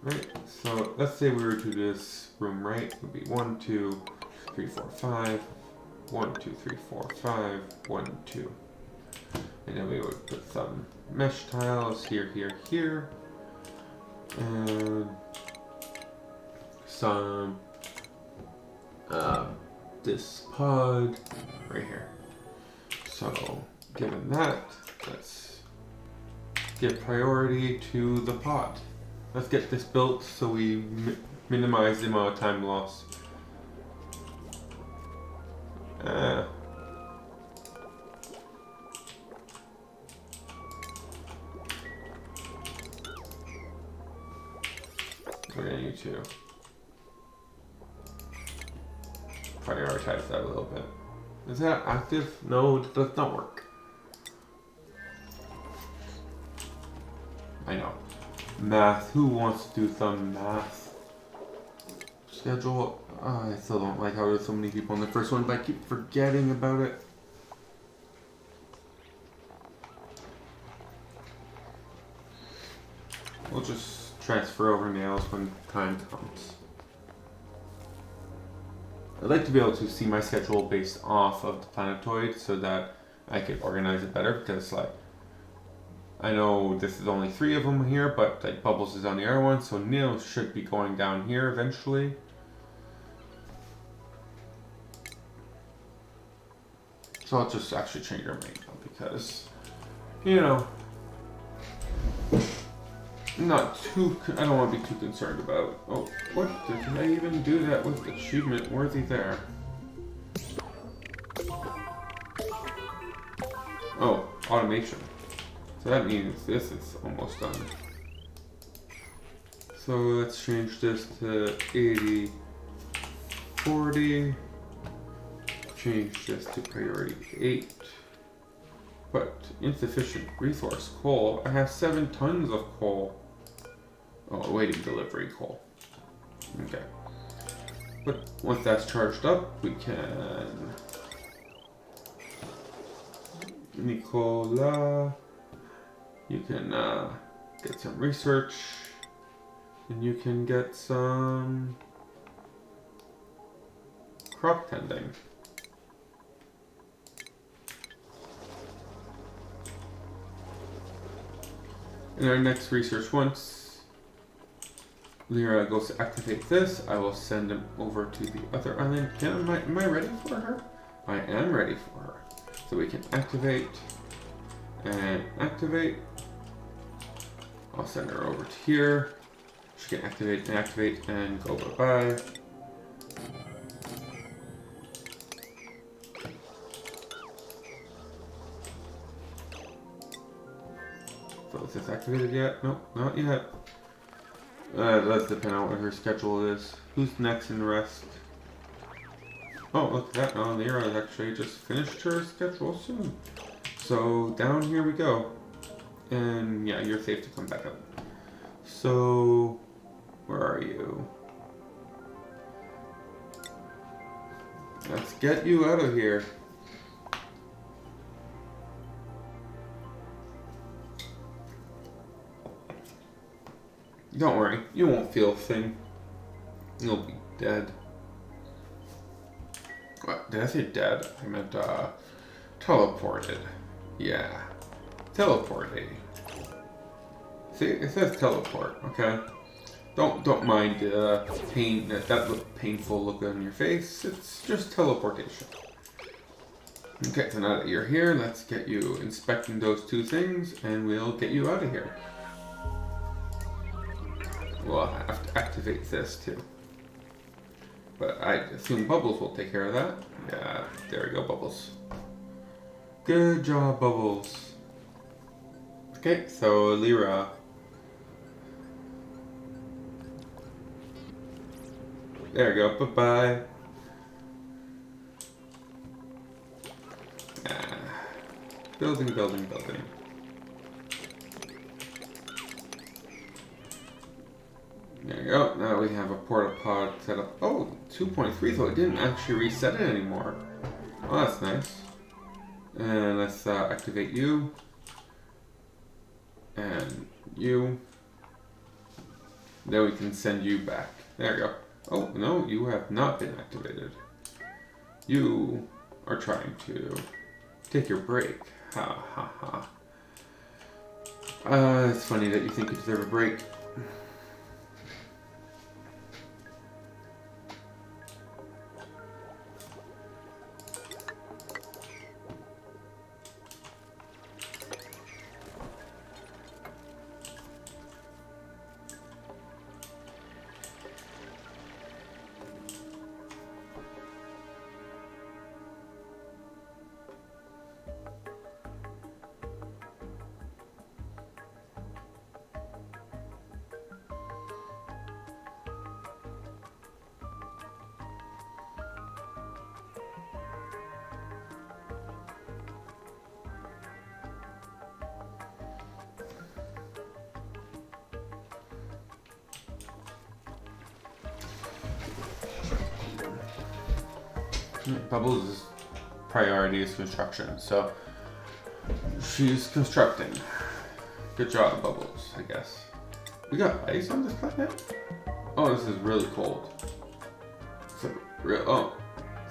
Right, so let's say we were to do this room right, it would be 1, 2, 3, 4, 5, 1, 2, 3, 4, 5, 1, 2. And then we would put some mesh tiles here, here, here. And some this pod right here. So, given that, let's give priority to the pod. Let's get this built so we minimize the amount of time lost. We're gonna need to prioritize that a little bit. Is that active? No, it does not work. I know. Math. Who wants to do some math? Schedule. I still don't like how there's so many people in the first one, but I keep forgetting about it. We'll just transfer over nails when time comes. I'd like to be able to see my schedule based off of the planetoid so that I could organize it better, because like I know this is only 3 of them here, but like Bubbles is on the other one, so Neil should be going down here eventually. So I'll just actually change our main now because, you know, I don't want to be too concerned about. Oh, what? Did I even do that with achievement worthy there? Oh, automation. So that means this is almost done. So let's change this to 80/40. Change this to priority 8. But insufficient resource coal. I have 7 tons of coal. Oh, awaiting delivery coal. Okay. But once that's charged up, we can... Nicola, you can get some research, and you can get some crop tending. In our next research, once Lyra goes to activate this, I will send him over to the other island. Am I ready for her? I am ready for her. So we can activate and activate. I'll send her over to here. She can activate and go bye-bye. So is this activated yet? Nope, not yet. Does depend on what her schedule is. Who's next in the rest? Oh, look at that. Oh, Lyra has actually just finished her schedule soon. So down here we go. And yeah, you're safe to come back up. So, where are you? Let's get you out of here. Don't worry, you won't feel a thing. You'll be dead. What? Did I say dead? I meant teleported. Yeah. Teleported. See, it says teleport, okay? Don't mind pain, that look painful look on your face. It's just teleportation. Okay, so now that you're here, let's get you inspecting those 2 things, and we'll get you out of here. We'll have to activate this too. But I assume Bubbles will take care of that. Yeah, there we go, Bubbles. Good job, Bubbles. Okay, so Lyra. There we go, bye-bye. Building. There you go. Now we have a porta pod set up. Oh, 2.3, so it didn't actually reset it anymore. Oh, that's nice. And let's activate you. And you. Then we can send you back. There we go. Oh, no, you have not been activated. You are trying to take your break. Ha ha ha. It's funny that you think you deserve a break. Bubbles' priority is construction, so she's constructing. Good job, Bubbles, I guess. We got ice on this planet? Oh, this is really cold.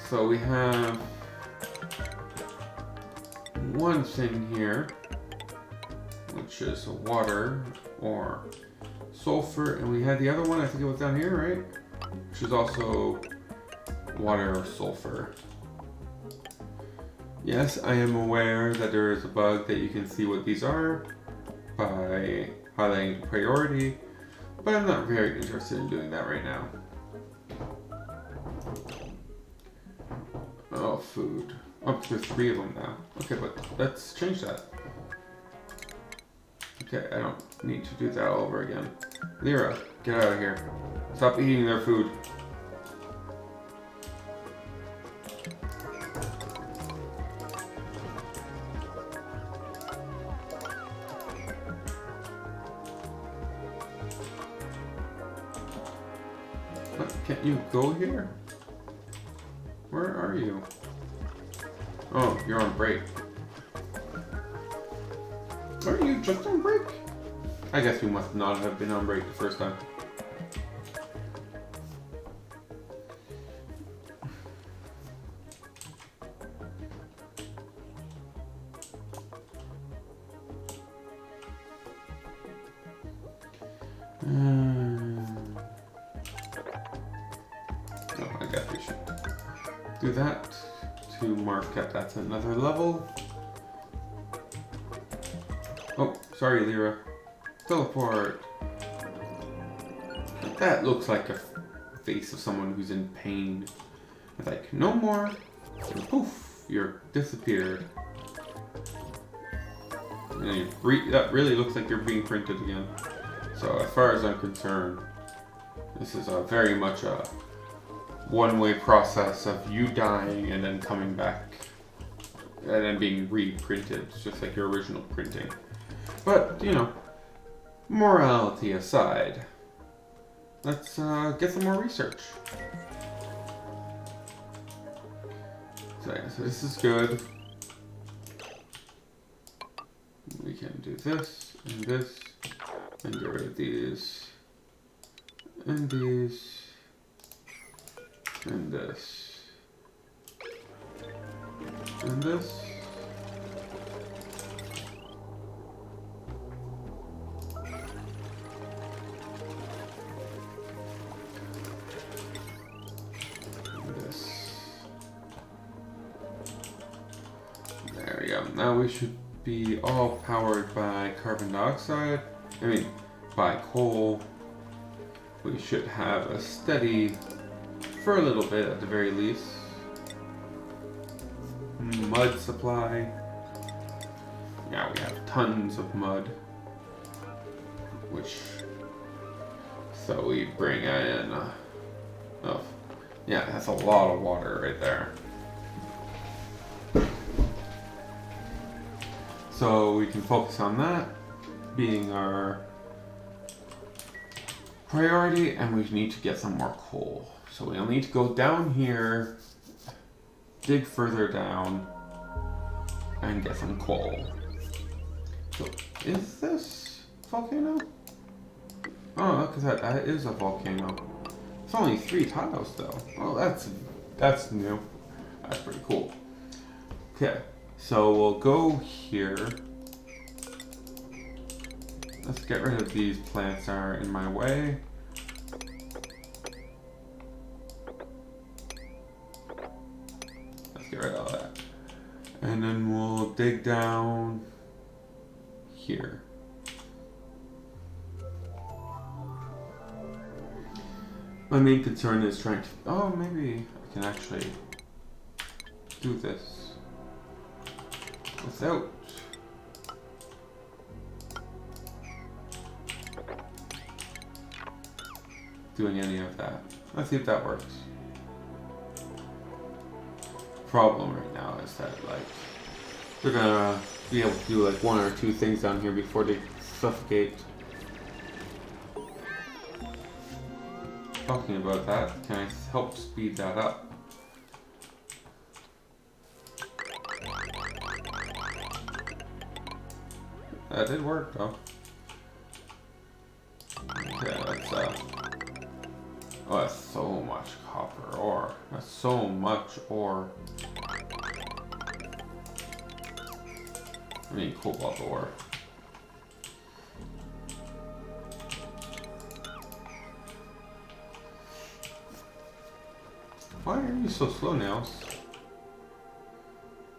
So we have one thing here, which is water or sulfur, and we had the other one, I think it was down here, right? Which is also water or sulfur. Yes, I am aware that there is a bug that you can see what these are by highlighting priority, but I'm not very interested in doing that right now. Oh, food. Up to 3 of them now. Okay, but let's change that. Okay, I don't need to do that all over again. Lyra, get out of here. Stop eating their food. What? Can't you go here? Where are you? Oh, you're on break. Aren't you just on break? I guess you must not have been on break the first time. Oh, I guess we should do that to mark that that's another level. Oh, sorry, Lyra. Teleport. That looks like a face of someone who's in pain. It's like, no more. And poof, you're disappeared. And that really looks like you're being printed again. So as far as I'm concerned, this is very much a one-way process of you dying and then coming back and then being reprinted, just like your original printing. But, you know, morality aside, let's get some more research. So this is good. We can do this, and get rid of these, and these, and this, and this. There we go. Now we should be all powered by carbon dioxide. I mean, by coal. We should have a steady, for a little bit at the very least, mud supply. Now we have tons of mud, so we bring in, oh, yeah, that's a lot of water right there. So we can focus on that being our priority, and we need to get some more coal. So we'll need to go down here, dig further down, and get some coal. So is this volcano? Oh, look at that. That is a volcano. It's only 3 tiles though. Well, that's new. That's pretty cool. Okay. So we'll go here. Let's get rid of these plants that are in my way. Let's get rid of all that. And then we'll dig down here. My main concern is trying to... Oh, maybe I can actually do this without doing any of that. Let's see if that works. Problem right now is that, like, they're gonna be able to do like 1 or 2 things down here before they suffocate. Talking about that, can I help speed that up? That did work though. Okay, let's oh, that's so much copper ore. That's so much ore. I mean, cobalt ore. Why are you so slow, Nails?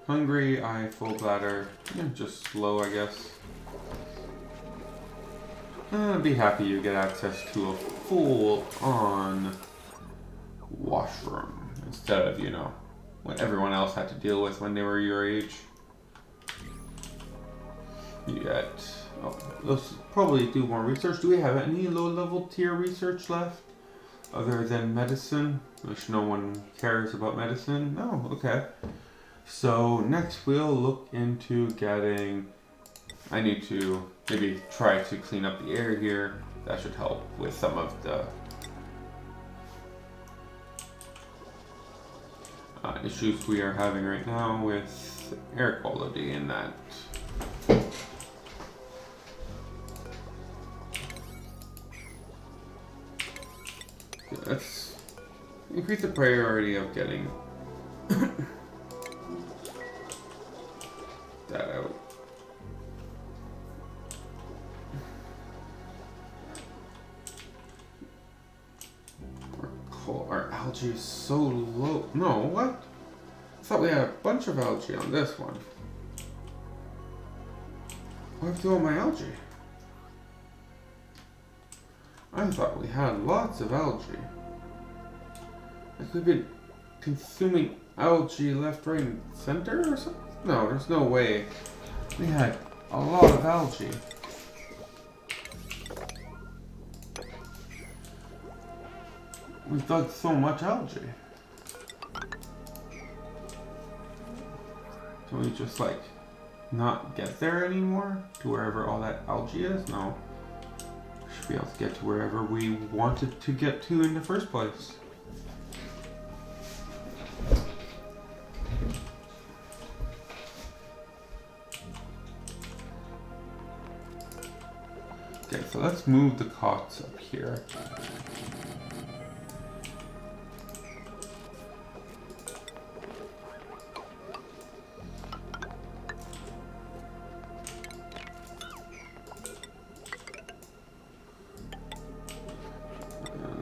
Hungry, eye, full bladder. You're just slow, I guess. Be happy you get access to a full-on washroom instead of, you know, what everyone else had to deal with when they were your age. You get... Oh, let's probably do more research. Do we have any low-level tier research left? Other than medicine? Which no one cares about medicine? No, okay. So next we'll look into getting... I need to maybe try to clean up the air here. That should help with some of the issues we are having right now with air quality and that. Let's increase the priority of getting that out. Our algae is so low. No, what? I thought we had a bunch of algae on this one. Why throw my algae? I thought we had lots of algae. Like we've been consuming algae left, right, and center or something? No, there's no way. We had a lot of algae. We've dug so much algae. Can we just like not get there anymore? To wherever all that algae is? No. We should be able to get to wherever we wanted to get to in the first place. Okay, so let's move the cots up here.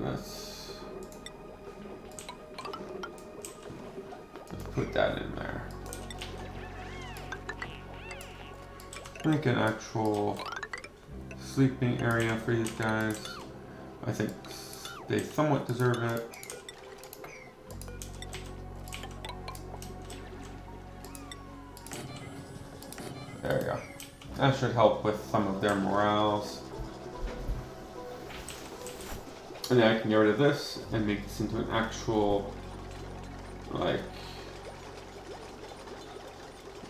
Let's put that in there. Make an actual sleeping area for these guys. I think they somewhat deserve it. There we go. That should help with some of their morales. And then I can get rid of this and make this into an actual, like,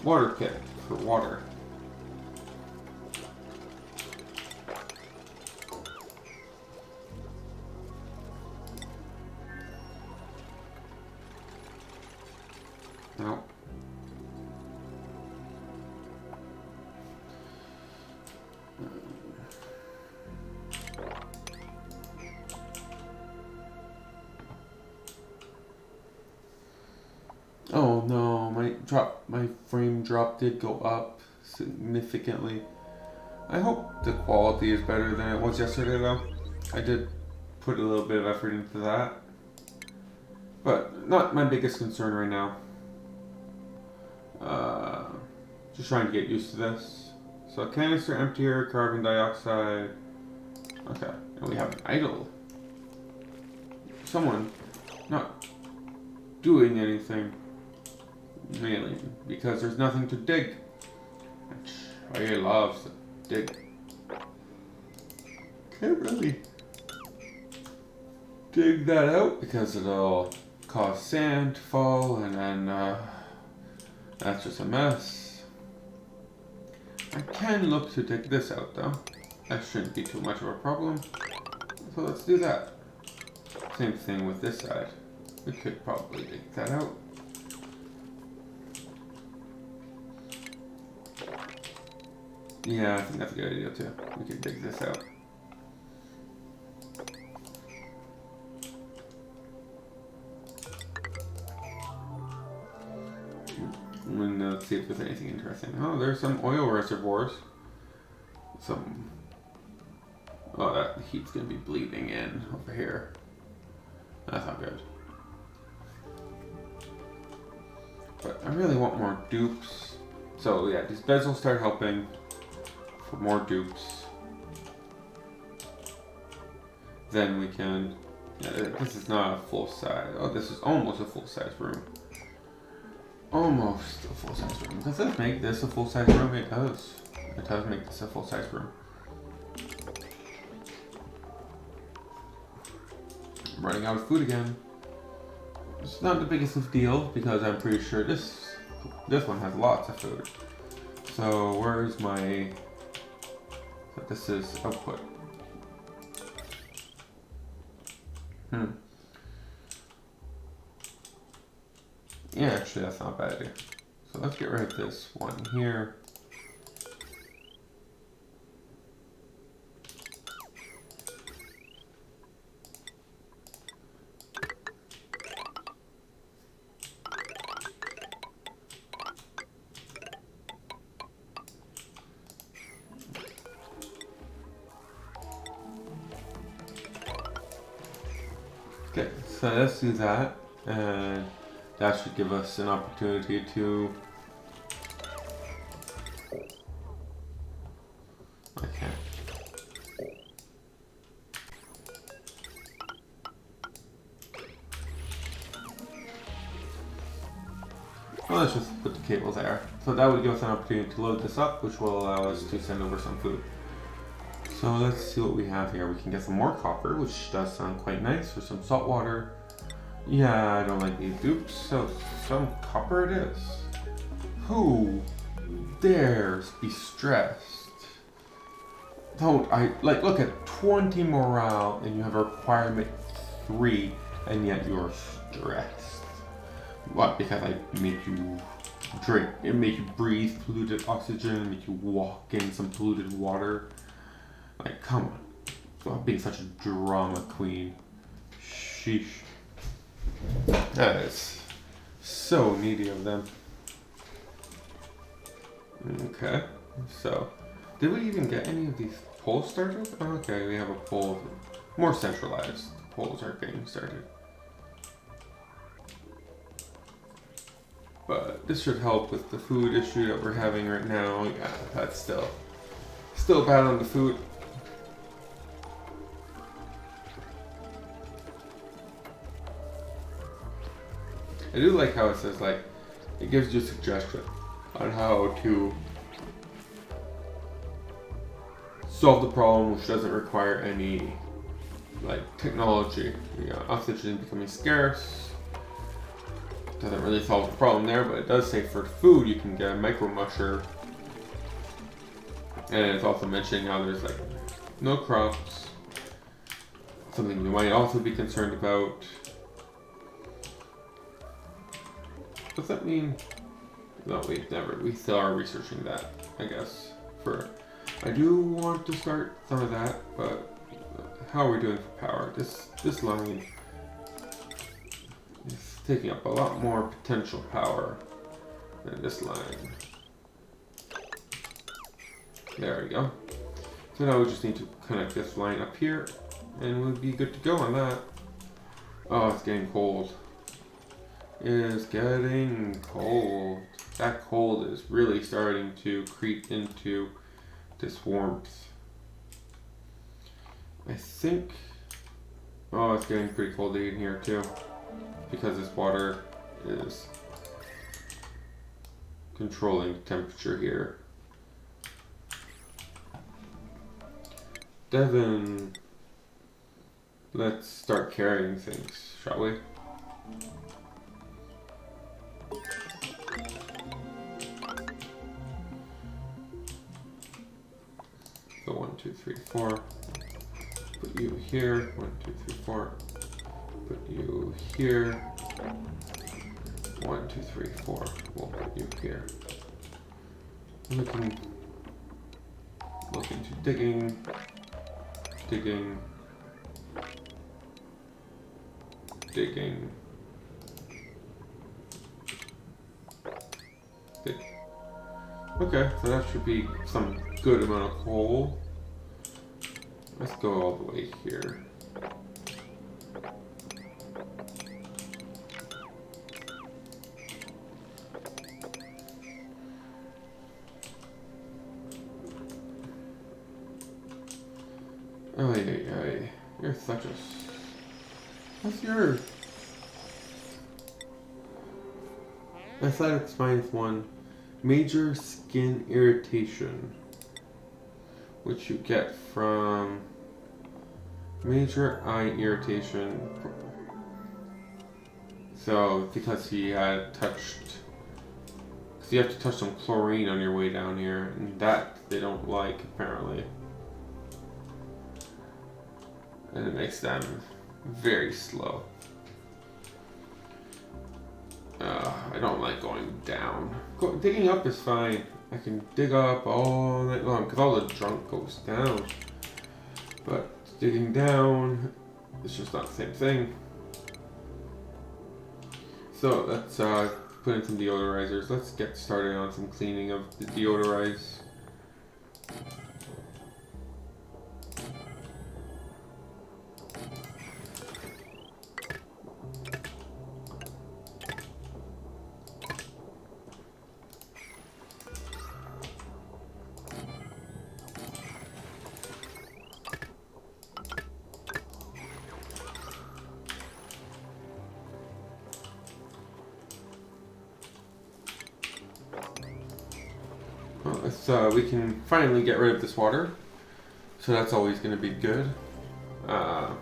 water pit for water. No. Oh no, my frame drop did go up significantly. I hope the quality is better than it was yesterday though. I did put a little bit of effort into that. But not my biggest concern right now. Just trying to get used to this. So canister emptier, carbon dioxide. Okay, and we have an idle. Someone not doing anything. Really, because there's nothing to dig. I love to dig. Can't really dig that out because it'll cause sand to fall and then that's just a mess. I can look to dig this out though. That shouldn't be too much of a problem. So let's do that. Same thing with this side. We could probably dig that out. Yeah, I think that's a good idea too. We can dig this out. And let's see if there's anything interesting. Oh, there's some oil reservoirs. Some. Oh, that heat's gonna be bleeding in over here. That's not good. But I really want more dupes. So yeah, these beds will start helping for more dupes. Then we can. Yeah, this is not a full size. Oh, this is almost a full size room. Almost a full size room. Does this make this a full size room? It does. It does make this a full size room. I'm running out of food again. It's not the biggest of deal because I'm pretty sure this one has lots of food. So where's my? So this is output. Yeah, actually that's not a bad idea. So let's get rid of this one here. Okay, so let's do that, and that should give us an opportunity to. Okay. Well, let's just put the cable there. So that would give us an opportunity to load this up, which will allow us to send over some food. So let's see what we have here. We can get some more copper, which does sound quite nice, for some salt water. Yeah, I don't like these dupes, so some copper it is. Who dares be stressed? Don't I like look at 20 morale and you have a requirement 3 and yet you're stressed. What? Because I made you drink, it made you breathe polluted oxygen, made you walk in some polluted water. Like, come on. Stop being such a drama queen. Sheesh. That is so needy of them. Okay, so did we even get any of these poles started? Okay, we have a pole. More centralized poles are getting started. But this should help with the food issue that we're having right now. Yeah, that's still bad on the food. I do like how it says, like, it gives you a suggestion on how to solve the problem, which doesn't require any, like, technology. You know, oxygen becoming scarce. Doesn't really solve the problem there, but it does say for food you can get a micro musher. And it's also mentioning how there's, like, no crops. Something you might also be concerned about. Does that mean? No, we still are researching that, I guess. I do want to start some of that, but how are we doing for power? This line is taking up a lot more potential power than this line. There we go. So now we just need to connect this line up here, and we'll be good to go on that. Oh, it's getting cold. It is getting cold. That cold is really starting to creep into this warmth. I think. Oh, it's getting pretty cold in here too, because this water is controlling the temperature here. Devin, let's start carrying things, shall we? So 1, 2, 3, 4. Put you here. 1, 2, 3, 4. Put you here. 1, 2, 3, 4. We'll put you here. We can into digging, digging, digging, dig. Okay, so that should be some good amount of coal. Let's go all the way here. Oh, yeah. You're such a... What's your... Athletics -1. Major skin irritation. Which you get from... Major eye irritation. So, because he had touched... Because you have to touch some chlorine on your way down here. And that they don't like, apparently. And it makes them very slow. I don't like going down. Digging up is fine. I can dig up all night long because all the junk goes down. But digging down, it's just not the same thing. So let's put in some deodorizers. Let's get started on some cleaning of the deodorize. So we can finally get rid of this water. So that's always going to be good. The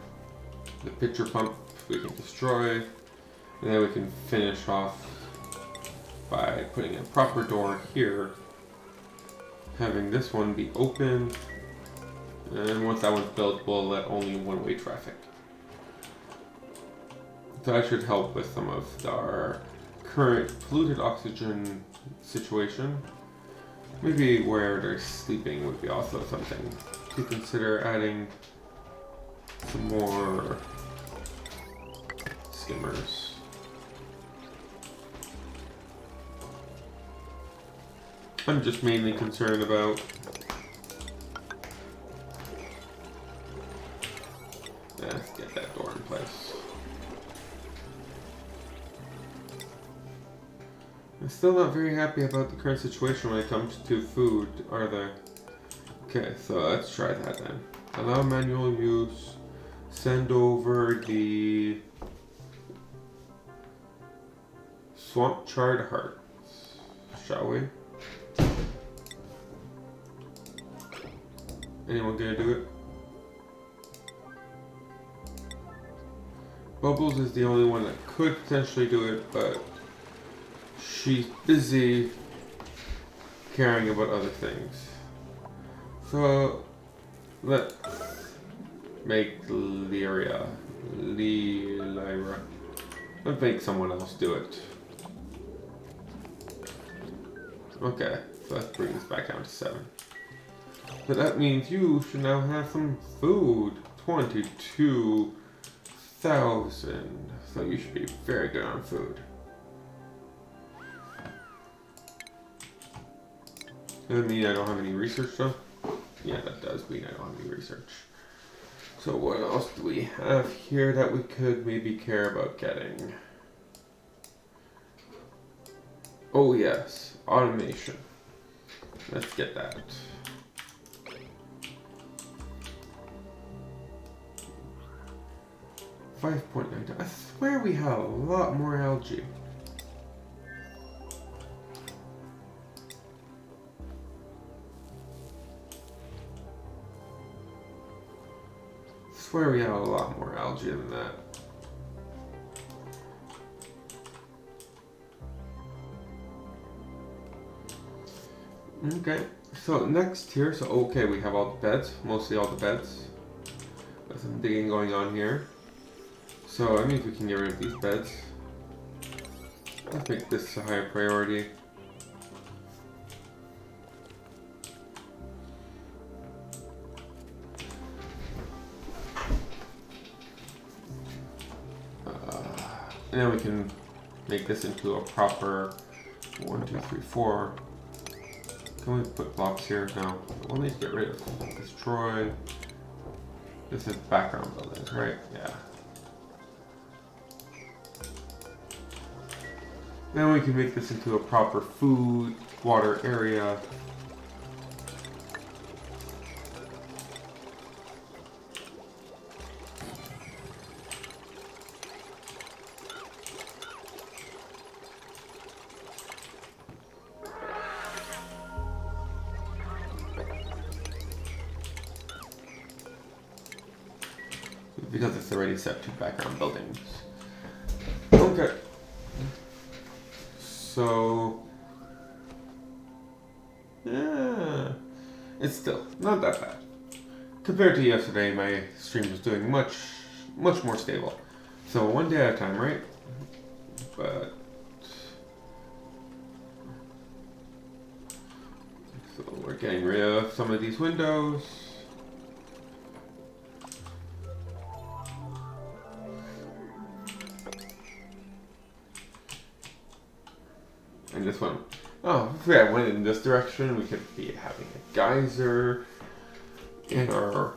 pitcher pump we can destroy. And then we can finish off by putting a proper door here. Having this one be open. And once that one's built, we'll let only one-way traffic. So that should help with some of our current polluted oxygen situation. Maybe where they're sleeping would be also something to consider adding some more skimmers. I'm just mainly concerned about let's get that door in place. I'm still not very happy about the current situation when it comes to food, are they? Okay, so let's try that then. Allow manual use. Send over the swamp charred hearts, shall we? Anyone gonna do it? Bubbles is the only one that could potentially do it, but she's busy caring about other things. So let's make Lyra. Let's make someone else do it. Okay, so let's bring this back down to 7. But that means you should now have some food. 22,000. So you should be very good on food. Does that mean I don't have any research though? Yeah, that does mean I don't have any research. So what else do we have here that we could maybe care about getting? Oh yes, automation. Let's get that. $5.9. I swear we have a lot more algae. I swear we have a lot more algae than that. Okay, so next here, so okay, we have all the beds, mostly all the beds. There's some digging going on here. So that means we can get rid of these beds. Let's make this a higher priority. And then we can make this into a proper 1, 2, 3, 4. Can we put blocks here? No. We'll need to get rid of destroy. This is background buildings, right? Yeah. Then we can make this into a proper food, water area. Because it's already set to background buildings. Okay. So, yeah, it's still not that bad. Compared to yesterday, my stream was doing much more stable. So one day at a time, right? But, so we're getting rid of some of these windows. And this one, oh, if we had went in this direction, we could be having a geyser in our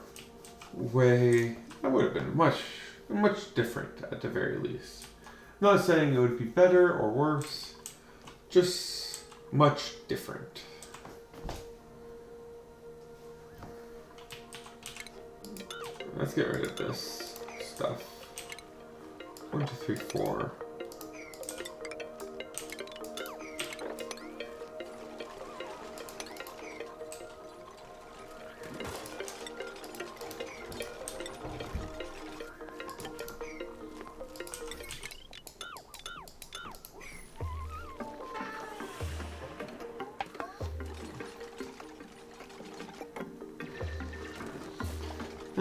way. That would have been much different at the very least. Not saying it would be better or worse, just much different. Let's get rid of this stuff. 1, 2, 3, 4.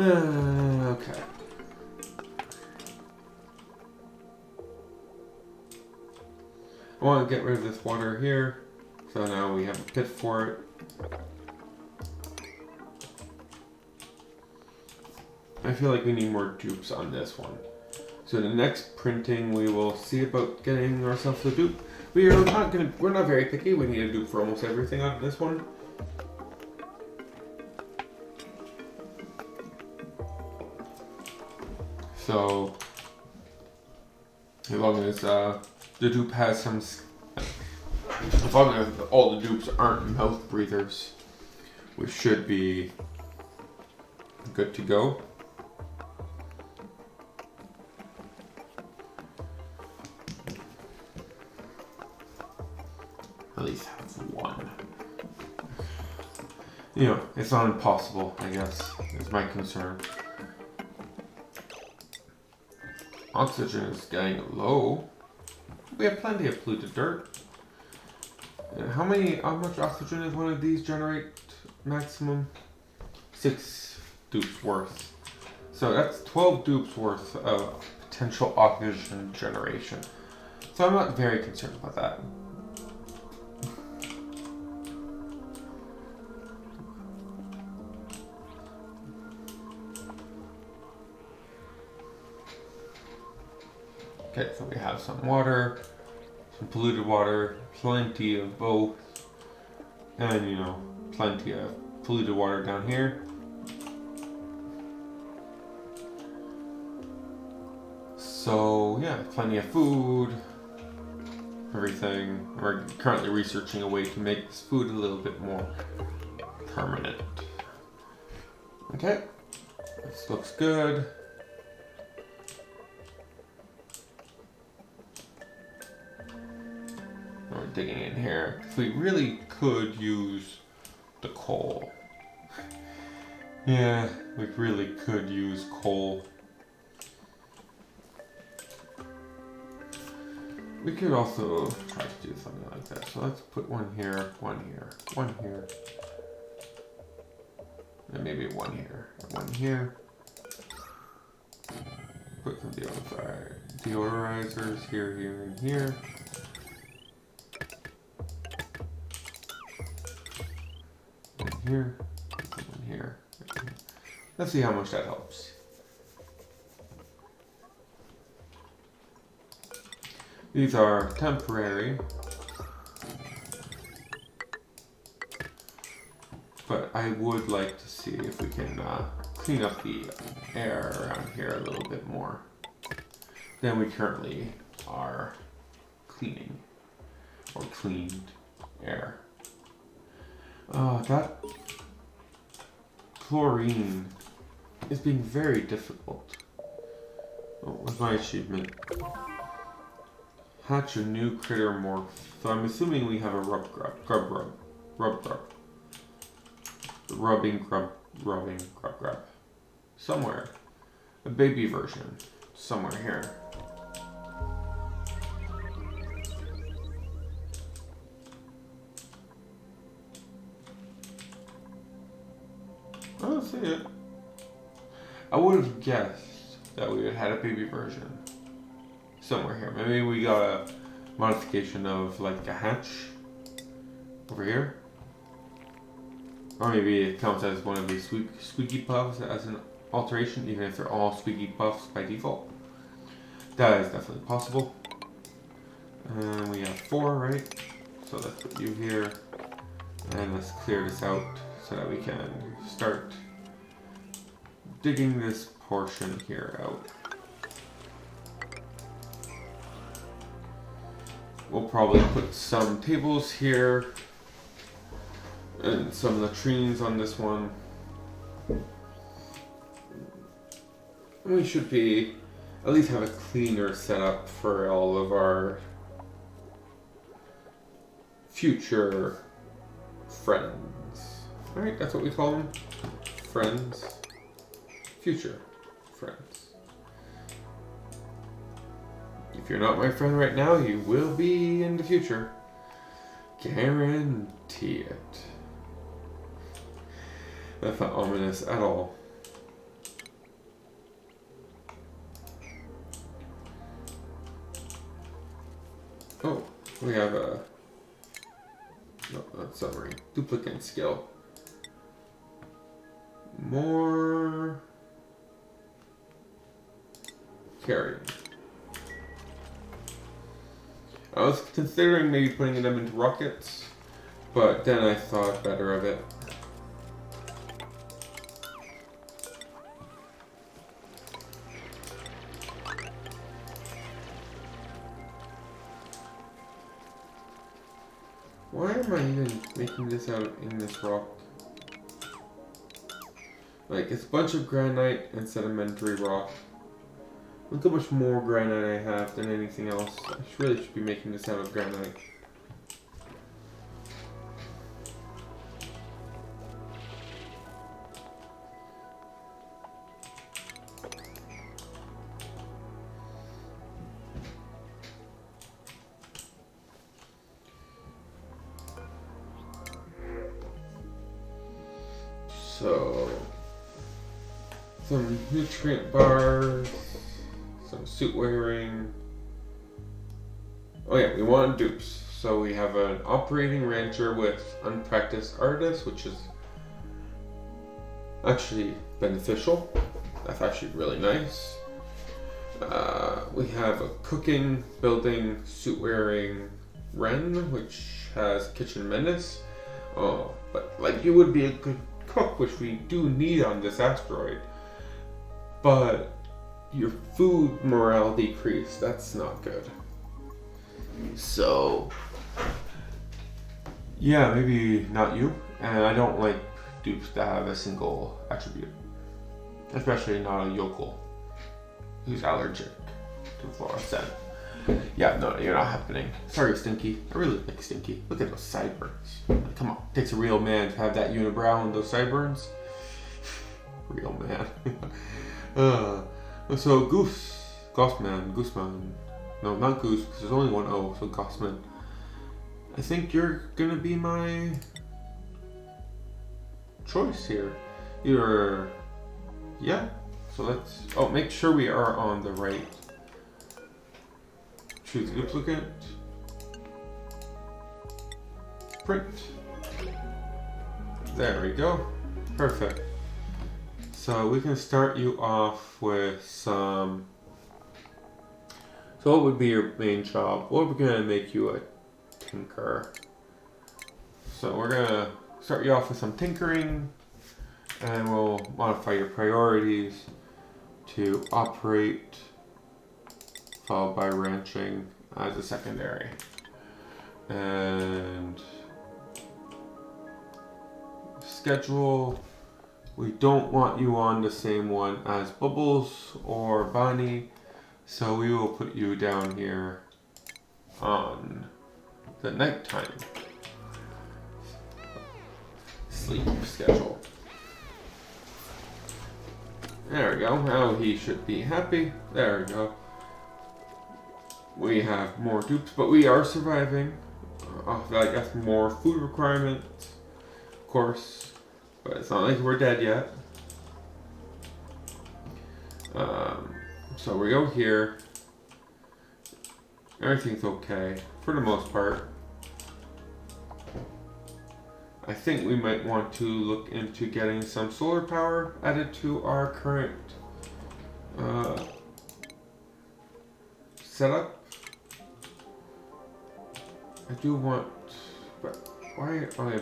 Okay. I want to get rid of this water here, so now we have a pit for it. I feel like we need more dupes on this one. So the next printing, we will see about getting ourselves a dupe. We're not very picky. We need a dupe for almost everything on this one. So, as long as the dupe has some, as long as all the dupes aren't mouth breathers, we should be good to go. At least have one. You know, it's not impossible, I guess, is my concern. Oxygen is getting low. We have plenty of polluted dirt. And how much oxygen does one of these generate maximum? 6 dupes worth. So that's 12 dupes worth of potential oxygen generation. So I'm not very concerned about that. Okay, so we have some water, some polluted water, plenty of both, and you know, plenty of polluted water down here. So yeah, plenty of food, everything. We're currently researching a way to make this food a little bit more permanent. Okay, this looks good. We're digging in here. If we really could use the coal. Yeah, we really could use coal. We could also try to do something like that. So let's put one here, one here, one here. And maybe one here, one here. Put some deodorizers here, here, and here. Here, one here. Let's see how much that helps. These are temporary, but I would like to see if we can clean up the air around here a little bit more than we currently are cleaning or cleaned air. That chlorine is being very difficult. Oh, what's my achievement? Hatch a new critter morph. So I'm assuming we have a rub. Rubbing grub. Somewhere. A baby version. Somewhere here. I don't see it. I would have guessed that we had had a baby version somewhere here. Maybe we got a modification of like a hatch over here. Or maybe it counts as one of these squeaky puffs as an alteration, even if they're all squeaky puffs by default. That is definitely possible. And we have 4, right? So let's put you here. And let's clear this out so that we can start digging this portion here out. We'll probably put some tables here and some latrines on this one. We should be at least have a cleaner setup for all of our future friends. Alright, that's what we call them. Friends. Future friends. If you're not my friend right now, you will be in the future. Guarantee it. That's not ominous at all. Oh, we have a... No, not summary. Duplicate skill. More... carrying. I was considering maybe putting them into rockets, but then I thought better of it. Why am I even making this out in this rock? Like, it's a bunch of granite and sedimentary rock. Look how much more granite I have than anything else. I really should be making this out of granite. So, some nutrient bars. Some suit wearing. Oh yeah, we want dupes. So we have an operating rancher with unpracticed artist, which is actually beneficial. That's actually really nice. We have a cooking, building, suit wearing Ren, which has kitchen menace. Oh, but like you would be a good cook, which we do need on this asteroid. But your food morale decreased. That's not good. So, yeah, maybe not you. And I don't like dupes that have a single attribute, especially not a yokel who's allergic to fluorescent. Yeah, no, you're not happening. Sorry, Stinky. I really like Stinky. Look at those sideburns. Like, come on, it takes a real man to have that unibrow and those sideburns. Real man. So Gooseman. No, not Goose, because there's only one O, so Gossman. I think you're gonna be my choice here. Yeah. So let's, make sure we are on the right. Choose duplicate. Print. There we go. Perfect. So we can start you off with some So what would be your main job? Well, we're gonna make you a tinker. So we're gonna start you off with some tinkering, and we'll modify your priorities to operate, followed by ranching as a secondary. And schedule, we don't want you on the same one as Bubbles or Bonnie, so we will put you down here on the nighttime sleep schedule. There we go. Now he should be happy. There we go. We have more dupes, but we are surviving. I guess more food requirements, of course, but it's not like we're dead yet. So we go here. Everything's okay for the most part. I think we might want to look into getting some solar power added to our current setup. I do want, but why? Oh,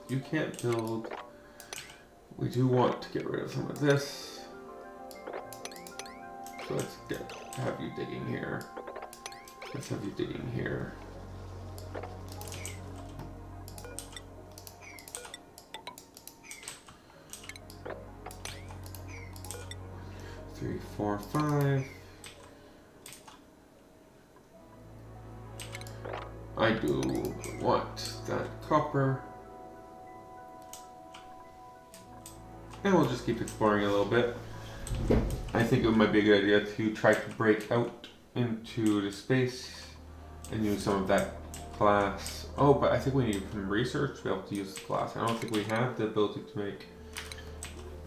you can't build. We do want to get rid of some of this. So let's have you digging here. Let's have you digging here. Three, 4, 5. I do want that copper. And we'll just keep exploring a little bit. I think it might be a good idea to try to break out into the space and use some of that glass. Oh, but I think we need some research to be able to use the glass. I don't think we have the ability to make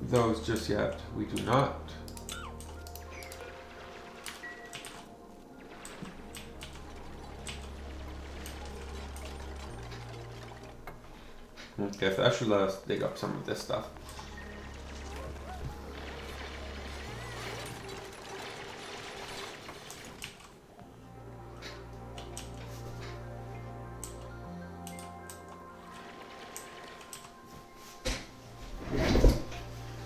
those just yet. We do not. Okay, so that should let us dig up some of this stuff.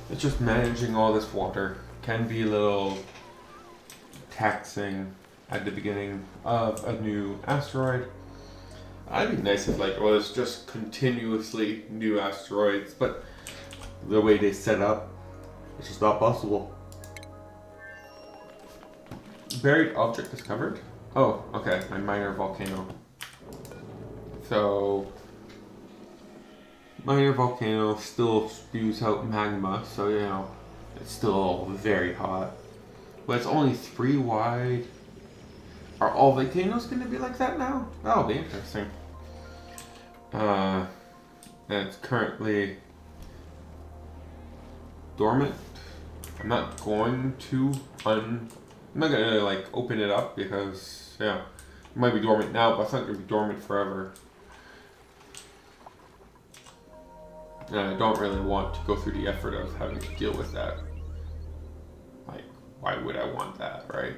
It's just managing all this water can be a little taxing at the beginning of a new asteroid. It'd be nice if it was just continuously new asteroids, but the way they set up, it's just not possible. Buried object discovered. Oh, okay, my minor volcano. So, minor volcano still spews out magma, so it's still very hot. But it's only 3 wide. Are all volcanoes going to be like that now? That'll be interesting. And it's currently dormant. I'm not going to I'm not gonna open it up because it might be dormant now, but it's not gonna be dormant forever. And I don't really want to go through the effort of having to deal with that. Why would I want that, right?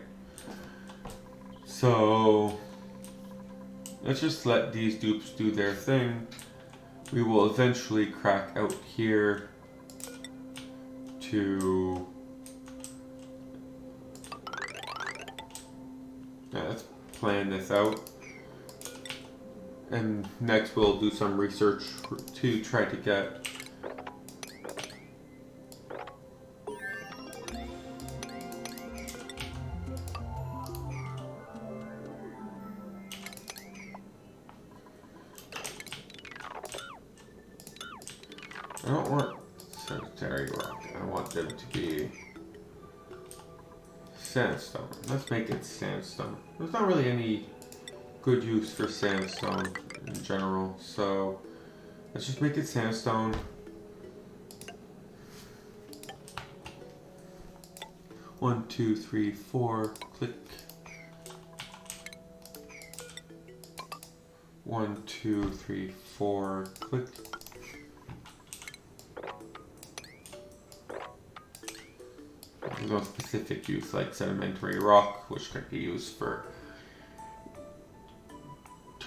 So let's just let these dupes do their thing. We will eventually crack out here to let's plan this out. And next we'll do some research to try to get I don't want sanitary rock. I want them to be sandstone. Let's make it sandstone. There's not really any good use for sandstone in general, so let's just make it sandstone. One, 2, 3, 4. Click. 1, 2, 3, 4. Click. There's no specific use like sedimentary rock, which could be used for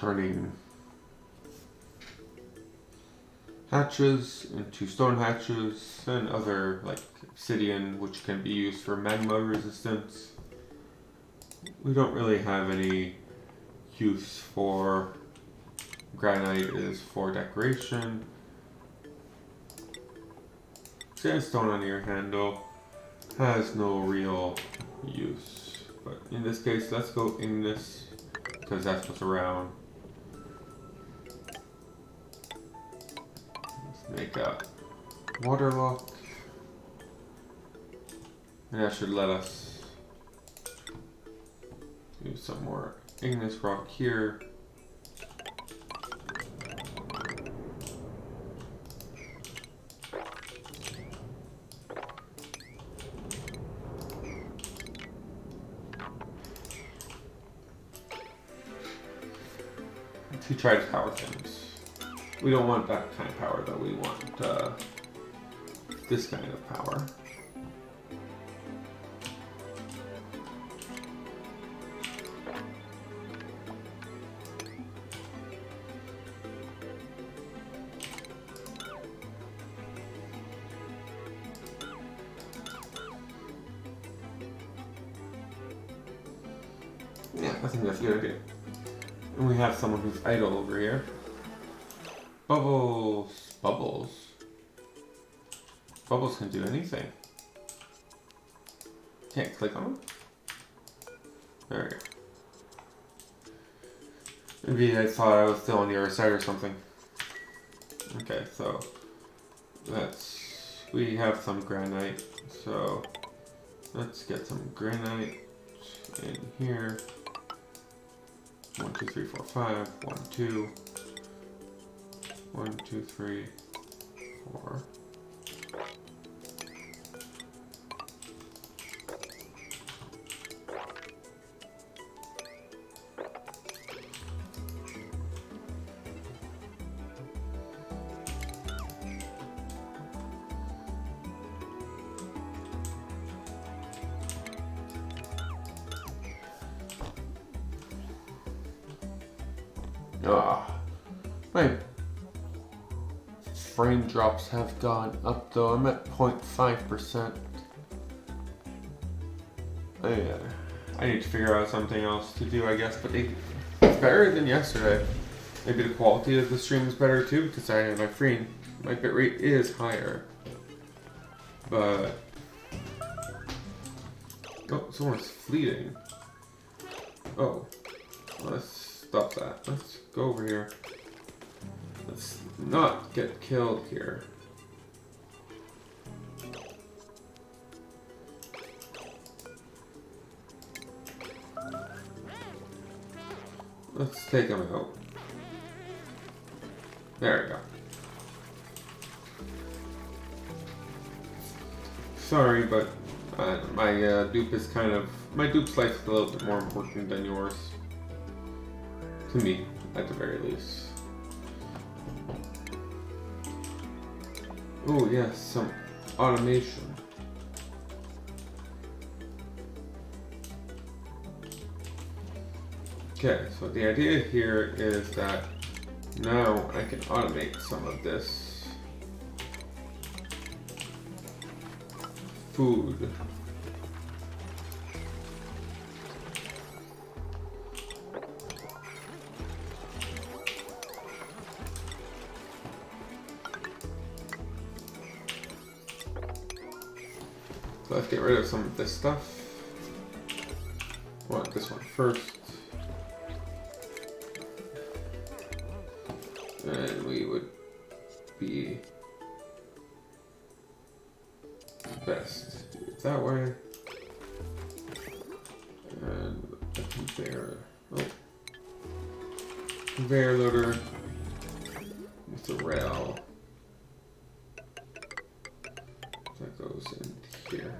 turning hatches into stone hatches and other like obsidian, which can be used for magma resistance. We don't really have any use for granite. Is for decoration. Sandstone on your handle has no real use, but in this case let's go igneous because that's what's around. Let's make a water lock, and that should let us do some more igneous rock here. To try to power things. We don't want that kind of power though, we want this kind of power. Yeah, I think that's a good idea. And we have someone who's idle over here. Bubbles. Bubbles. Bubbles can do anything. Can't click on them? There we go. Maybe I thought I was still on the other side or something. Okay, so we have some granite. So let's get some granite in here. 1, 2, 3, 4, 5. 1, 2. 1, 2, 3, 4. My frame drops have gone up though. I'm at 0.5%. I need to figure out something else to do, I guess, but it's better than yesterday. Maybe the quality of the stream is better too, because my bitrate is higher. But oh, someone's fleeting. Oh, let's stop that. Let's go over here. Let's not get killed here. Let's take him out. There we go. Sorry, but my dupe's life is a little bit more important than yours. To me, at the very least. Oh yes, some automation. Okay, so the idea here is that now I can automate some of this food. So let's get rid of some of this stuff. I want this one first. And we would be best to do it that way. And a conveyor loader with a rail that goes in here.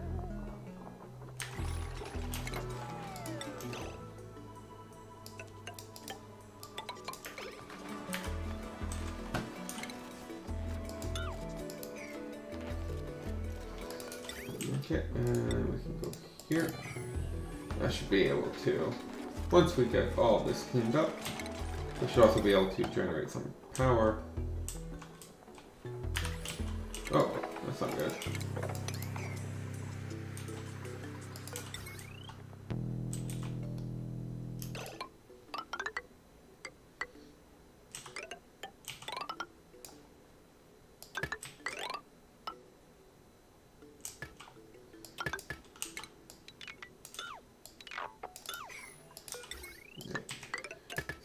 Okay, and we can go here. I should be able to, once we get all this cleaned up, We should also be able to generate some power. Oh, that's not good.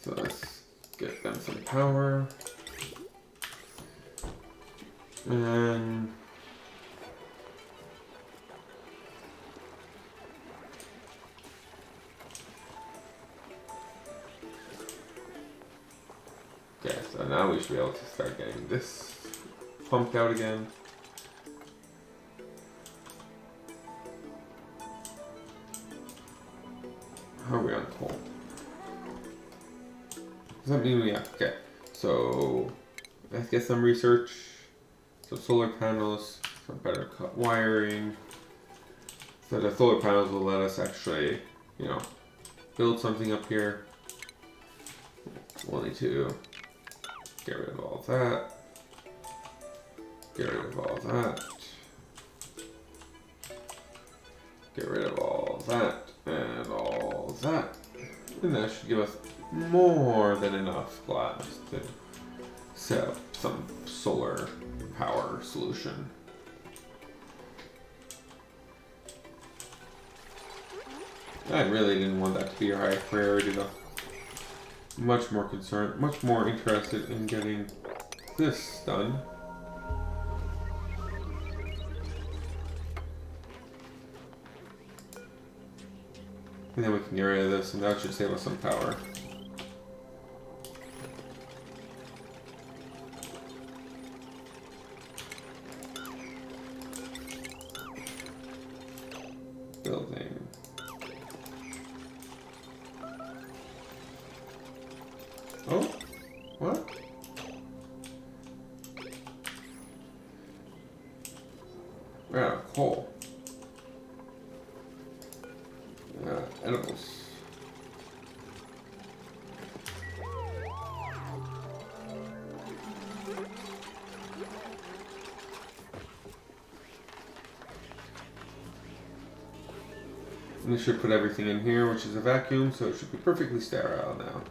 So let's get them some power. And okay, so now we should be able to start getting this pumped out again. How are we on coal? Does that mean we have, okay, so let's get some research, some solar panels, some better cut wiring, so the solar panels will let us actually, you know, build something up here. We'll need to get rid of all that, get rid of all that, get rid of all that, and all that, and that should give us more than enough glass to set up some solar power solution. I really didn't want that to be our high priority though. Much more concerned, much more interested in getting this done. And then we can get rid of this, and that should save us some power. Building. Oh? What? We're out of coal. Edibles. And this should put everything in here, which is a vacuum, so it should be perfectly sterile now.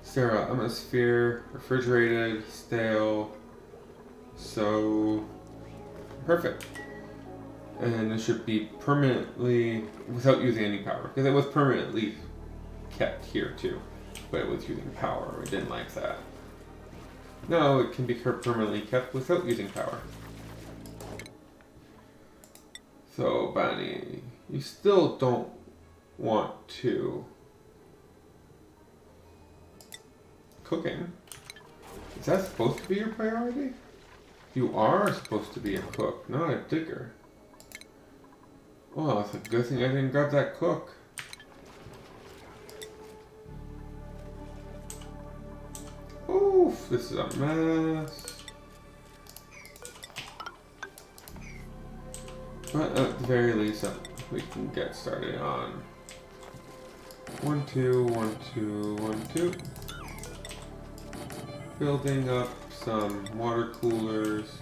Sterile atmosphere, refrigerated, stale, so perfect. And it should be permanently, without using any power, because it was permanently kept here too, but it was using power. We didn't like that. No, it can be permanently kept without using power. So, Bonnie, you still don't want to... Cooking? Is that supposed to be your priority? You are supposed to be a cook, not a digger. Oh, it's a good thing I didn't grab that cook. Oof, this is a mess. But at the very least, we can get started on 1, 2, 1, 2, 1, 2. Building up some water coolers,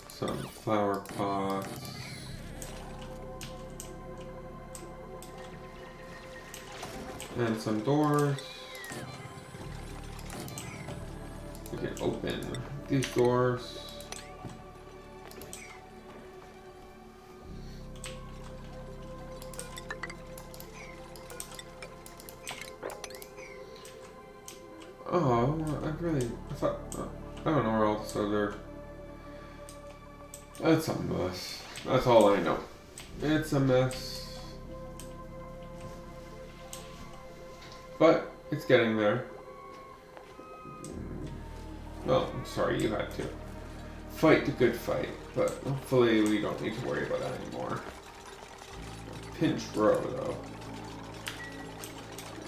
some flower pots. And some doors. We can open these doors. Oh, I thought, I don't know where all this other, that's a mess. That's all I know. It's a mess. But, it's getting there. Well, I'm sorry you had to fight the good fight, but hopefully we don't need to worry about that anymore. Pinch row, though.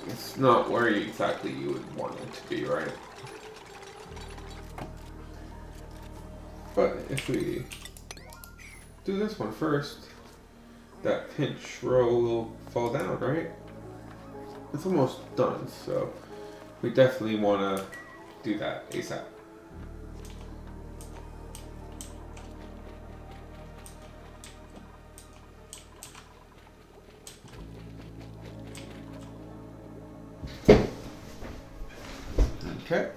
It's not where exactly you would want it to be, right? But if we do this one first, that pinch row will fall down, right? it's almost done, so we definitely want to do that ASAP. Okay.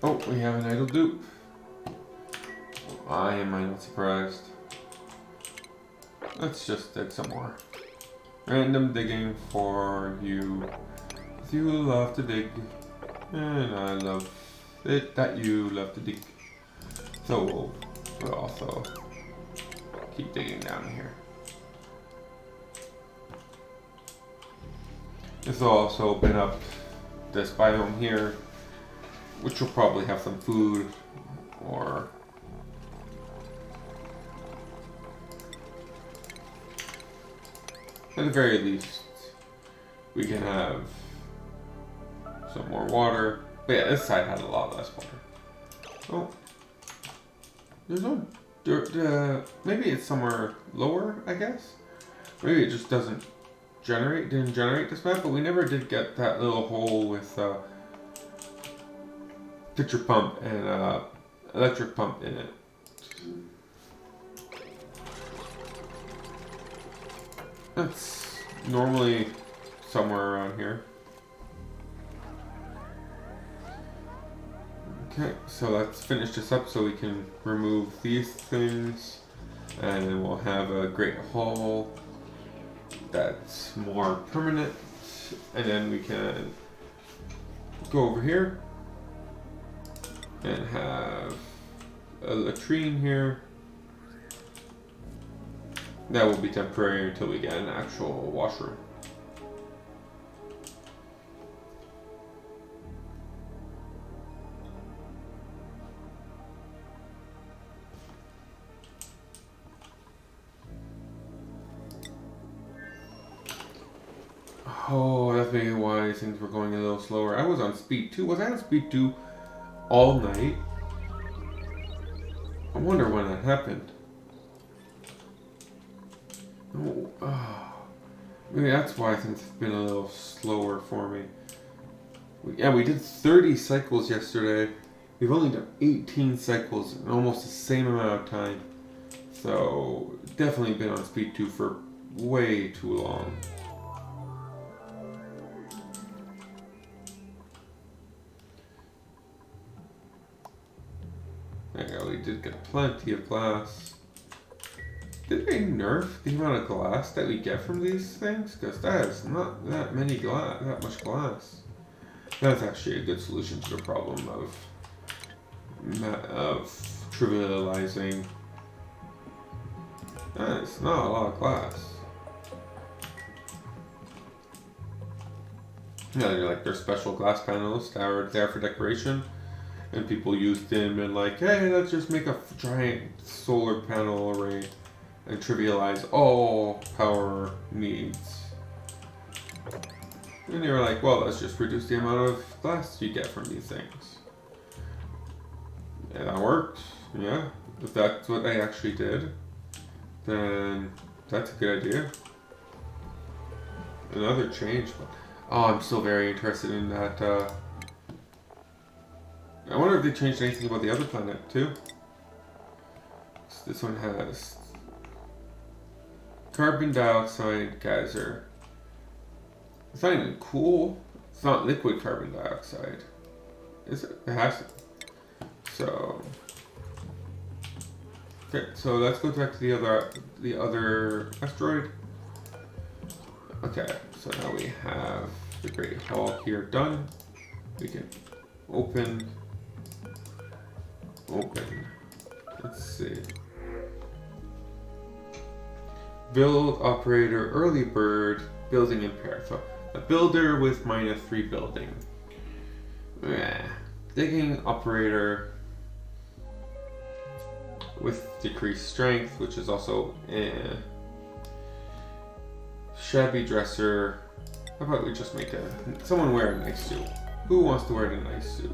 Oh, we have an idle dupe. Why am I not surprised? Let's just dig some more. Random digging for you. You love to dig, and I love it that you love to dig. So we'll also keep digging down here. This will also open up this biome here, which will probably have some food, or at the very least we can have some more water. But yeah, this side had a lot less water. Oh, there's no dirt. Maybe it's somewhere lower, I guess. Maybe it just didn't generate this map, but we never did get that little hole with pitcher pump and electric pump in it. That's normally somewhere around here. Okay, so let's finish this up so we can remove these things, and then we'll have a great hall that's more permanent, and then we can go over here and have a latrine here. That will be temporary until we get an actual washroom. Oh, that's maybe why things were going a little slower. I was on speed 2. Was I on speed 2 all night? I wonder when that happened. Oh, maybe that's why things have been a little slower for me. Yeah, we did 30 cycles yesterday. We've only done 18 cycles in almost the same amount of time. So, definitely been on speed 2 for way too long. There you go, we did get plenty of glass. Did they nerf the amount of glass that we get from these things? Because that is not that much glass. That's actually a good solution to the problem of trivializing. It's not a lot of glass. Yeah, like there's special glass panels that are there for decoration. And people used them and like, hey, let's just make a giant solar panel array and trivialize all power needs. And they were like, well, let's just reduce the amount of glass you get from these things. And that worked, yeah. If that's what they actually did, then that's a good idea. Another change. Oh, I'm still very interested in that. I wonder if they changed anything about the other planet too. So this one has carbon dioxide geyser. It's not even cool. It's not liquid carbon dioxide. Is it? It has to. So okay, so let's go back to the other asteroid. Okay, so now we have the Great Hall here done. We can open. Let's see. Build operator early bird building impaired. So a builder with -3 building. Digging operator with decreased strength, which is also shabby dresser How about we just make someone wear a nice suit? Who wants to wear a nice suit?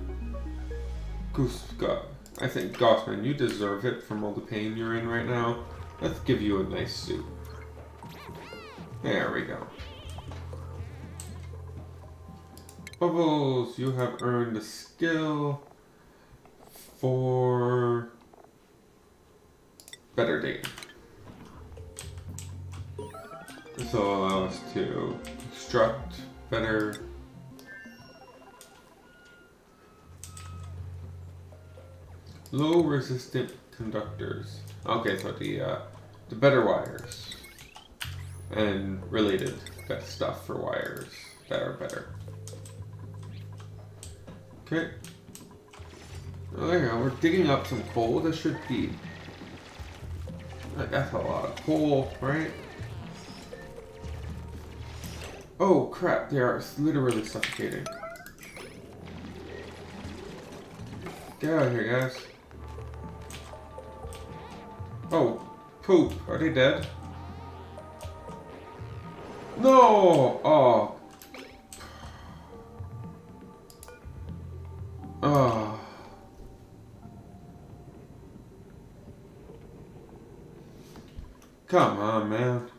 I think Gossman, you deserve it from all the pain you're in right now. Let's give you a nice suit. There we go. Bubbles, you have earned a skill for better dating. This will allow us to construct better low resistant conductors. Okay, so the better wires and related stuff for wires that are better. Okay. Oh, there you go. We're digging up some coal. This should be. That's a lot of coal, right? Oh crap! They are literally suffocating. Get out of here, guys. Oh, poop. Are they dead? No! Oh. Oh. Come on, man.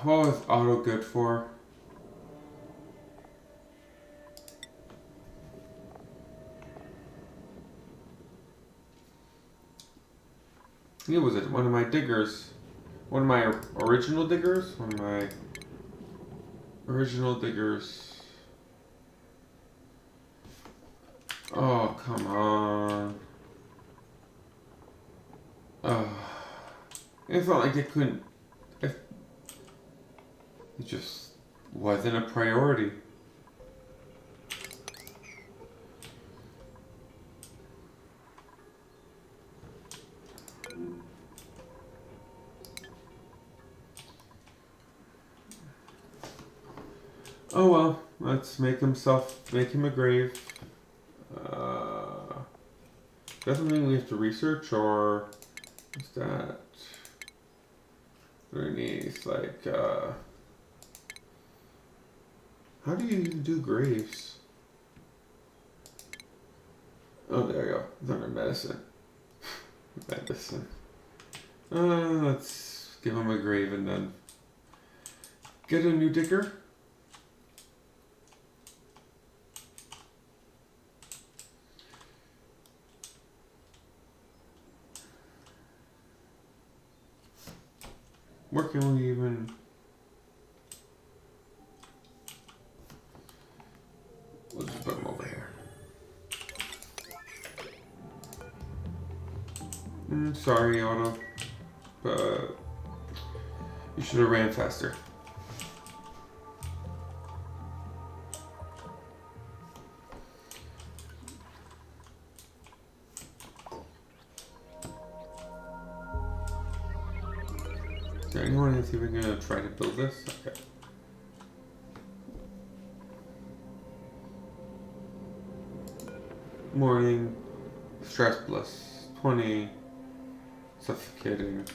What was auto good for? It was one of my diggers. One of my original diggers? One of my original diggers. Oh, come on. It felt like it couldn't. It just wasn't a priority. Oh well, let's make him a grave. Doesn't mean we have to research, or is that underneath, like, how do you even do graves? Oh, there you go. It's under medicine. Medicine. Let's give him a grave and then get a new digger. Where can we even... We'll just put him over here. Sorry, Otto, but you should have ran faster. Is there anyone that's even gonna try to build this? Okay. Morning. Stress plus 20. Suffocating.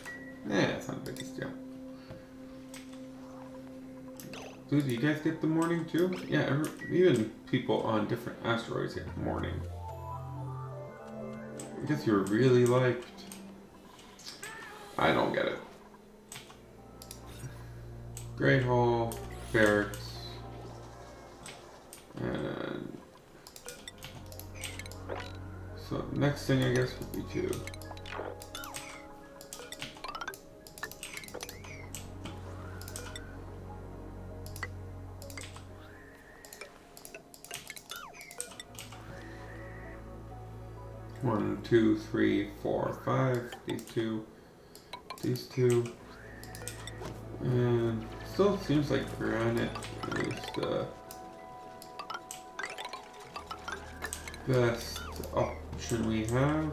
It's not the biggest deal. Dude, you guys get the morning too? Yeah, even people on different asteroids get the morning. I guess you're really liked. I don't get it. Great Hall, barracks, and so next thing I guess would be to one, two, three, four, five. These two, and still seems like granite is the best option we have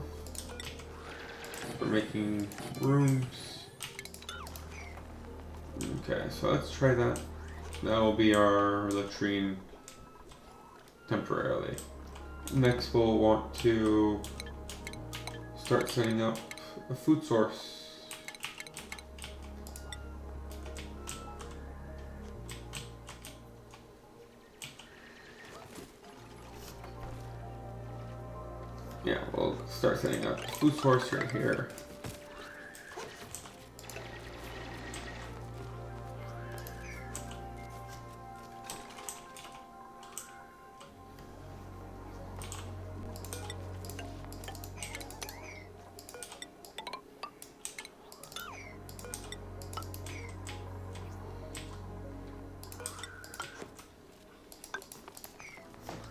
for making rooms. Okay, so let's try that. That will be our latrine temporarily. Next we'll want to start setting up a food source. Yeah, we'll start setting up the food source right here.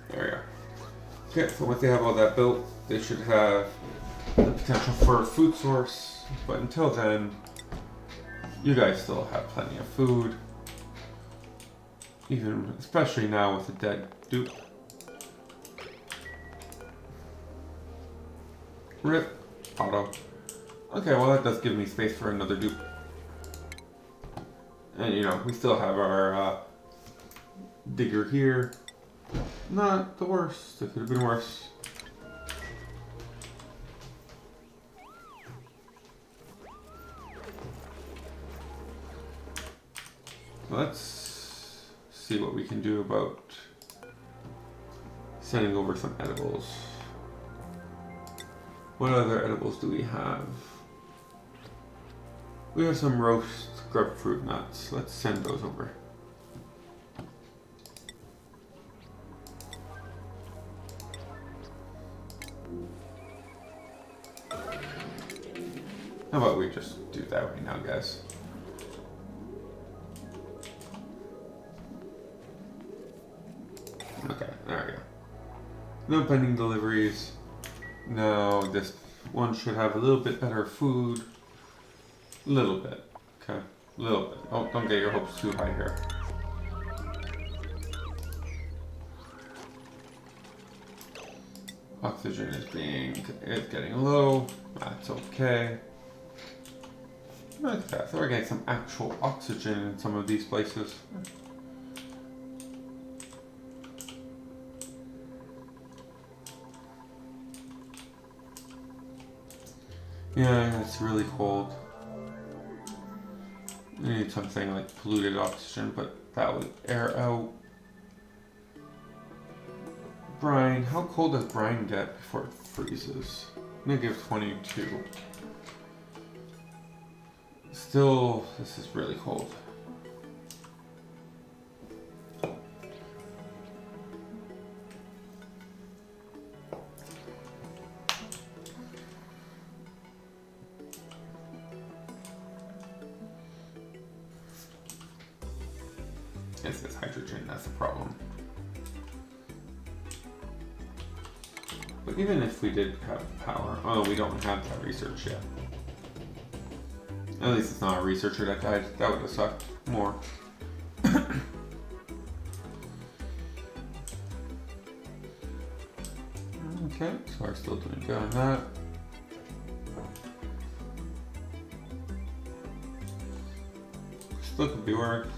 There we go. Okay, so once they have all that built, they should have the potential for a food source. But until then, you guys still have plenty of food. Even, especially now with the dead dupe. Rip. Auto. Okay, well that does give me space for another dupe. And you know, we still have our digger here. Not the worst. It could have been worse. Let's see what we can do about sending over some edibles. What other edibles do we have? We have some roast grapefruit nuts. Let's send those over. How about we just do that right now, guys? Okay, there we go. No pending deliveries. Now this one should have a little bit better food. A little bit. Okay, a little bit. Oh, don't get your hopes too high here. Oxygen is getting low. That's okay. Look at that. So we're getting some actual oxygen in some of these places. Yeah, it's really cold. I need something like polluted oxygen, but that would air out. Brine. How cold does brine get before it freezes? -22. Still, this is really cold. It's this hydrogen, that's the problem. But even if we did have power, oh, we don't have that research yet. At least it's not a researcher that died. That would have sucked more. Okay, so we're still doing good on that. Still could be worse.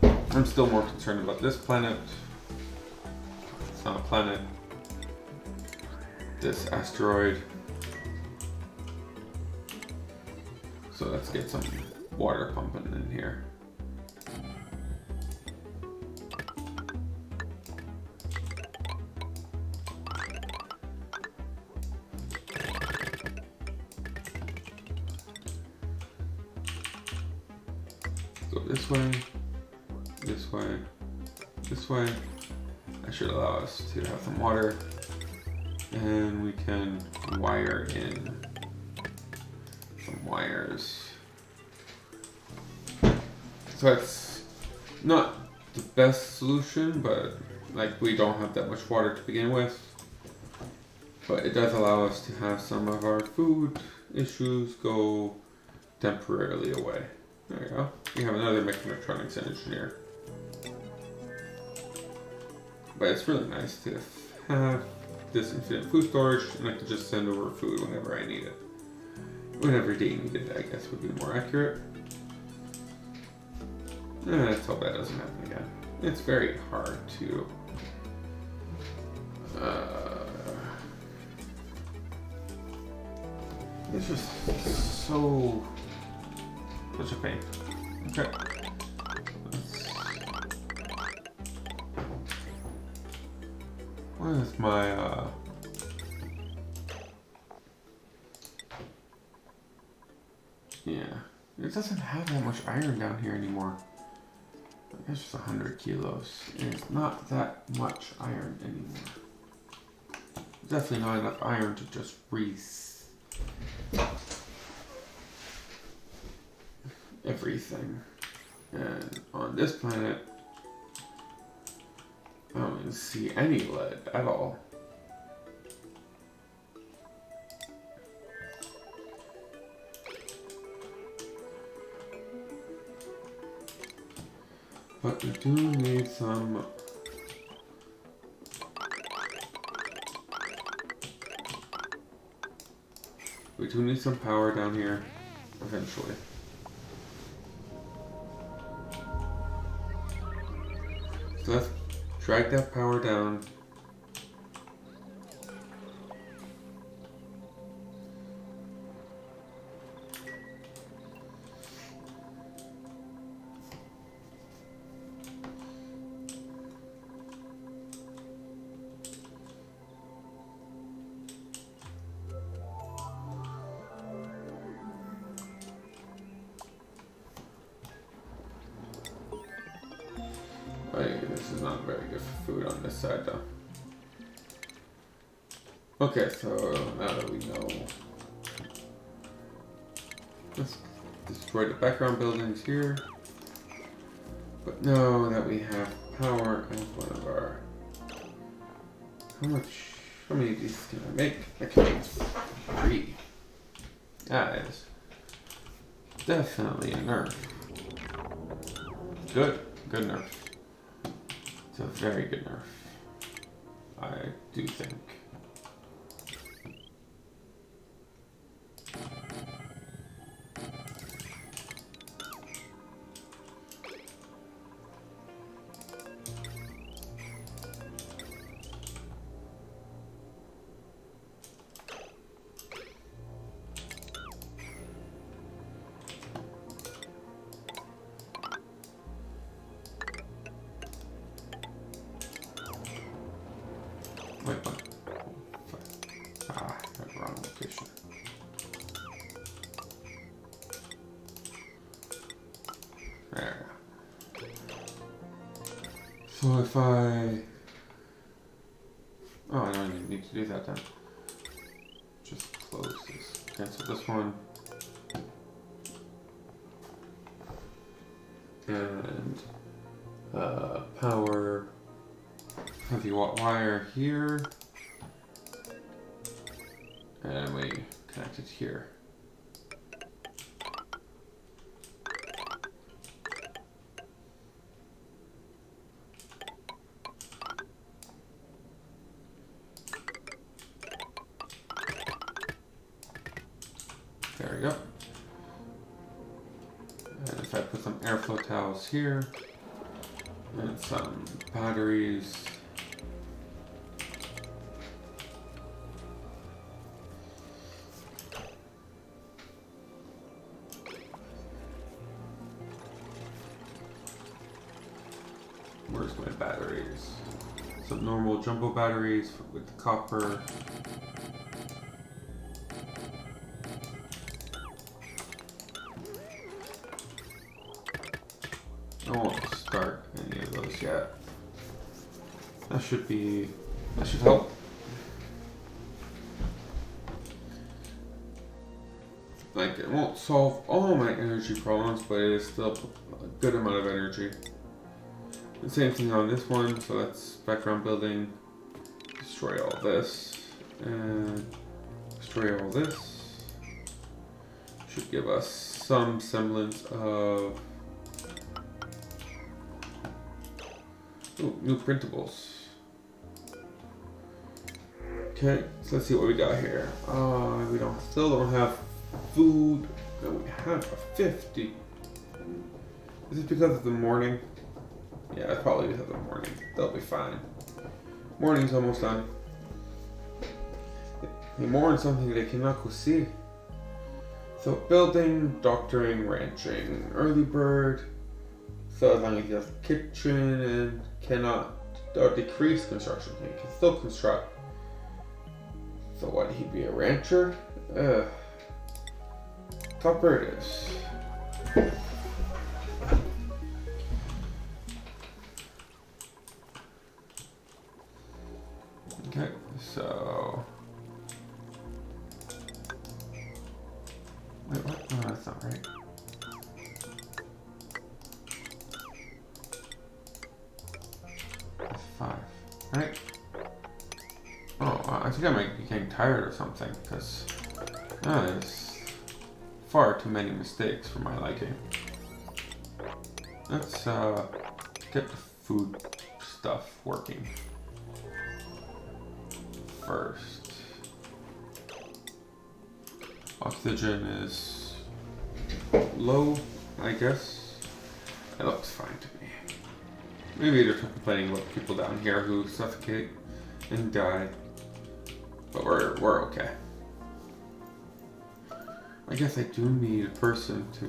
I'm still more concerned about this planet. It's not a planet. This asteroid. So let's get some water pumping in here. Go this way, this way, this way. That should allow us to have some water. And we can wire in some wires. So it's not the best solution, but like we don't have that much water to begin with. But it does allow us to have some of our food issues go temporarily away. There we go. We have another mechatronics engineer. But it's really nice to have this infinite food storage, and I can just send over food whenever I need it. Whenever they need it, I guess would be more accurate. Let's hope that doesn't happen again. It's very hard to it's just so such a pain. Okay. What is my yeah, it doesn't have that much iron down here anymore. I guess just 100 kilos. It's not that much iron anymore. Definitely not enough iron to just everything. And on this planet, I don't even see any lead at all. But we do need some power down here eventually. So let's drag that power down. This is not very good for food on this side though. Okay, so now that we know, let's destroy the background buildings here. But now that we have power as one of our, how many of these can I make? I can make 3. That is definitely a nerf. Good nerf. It's a very good nerf, I do think. Wait, what? Ah, that's wrong location. There. So if I... Oh, I don't even need to do that then. Just close this. Cancel this one. And power heavy wire here. And we connect it here. There we go. And if I put some airflow towels here, and some batteries. Where's my batteries? Some normal jumbo batteries with the copper. I won't start any of those yet. That should help. Like, it won't solve all my energy problems, but it is still a good amount of energy. The same thing on this one, so that's background building. Destroy all this, and destroy all this. Should give us some semblance of new printables. Okay, so let's see what we got here. We still don't have food. No, we have a 50. Is it because of the morning? Yeah, it's probably because of the morning. They'll be fine. Morning's almost done. They mourn something they cannot go see. So building, doctoring, ranching, early bird. So as long as you have kitchen and cannot or decrease construction. He can still construct. So what, he'd be a rancher? Copper it is. Okay, so... Wait, what? No, that's not right. That's 5, right? Oh, I think I might be getting tired or something, because there's far too many mistakes for my liking. Let's get the food stuff working first. Oxygen is low, I guess. It looks fine to me. Maybe they're complaining about people down here who suffocate and die, but we're okay. I guess I do need a person to.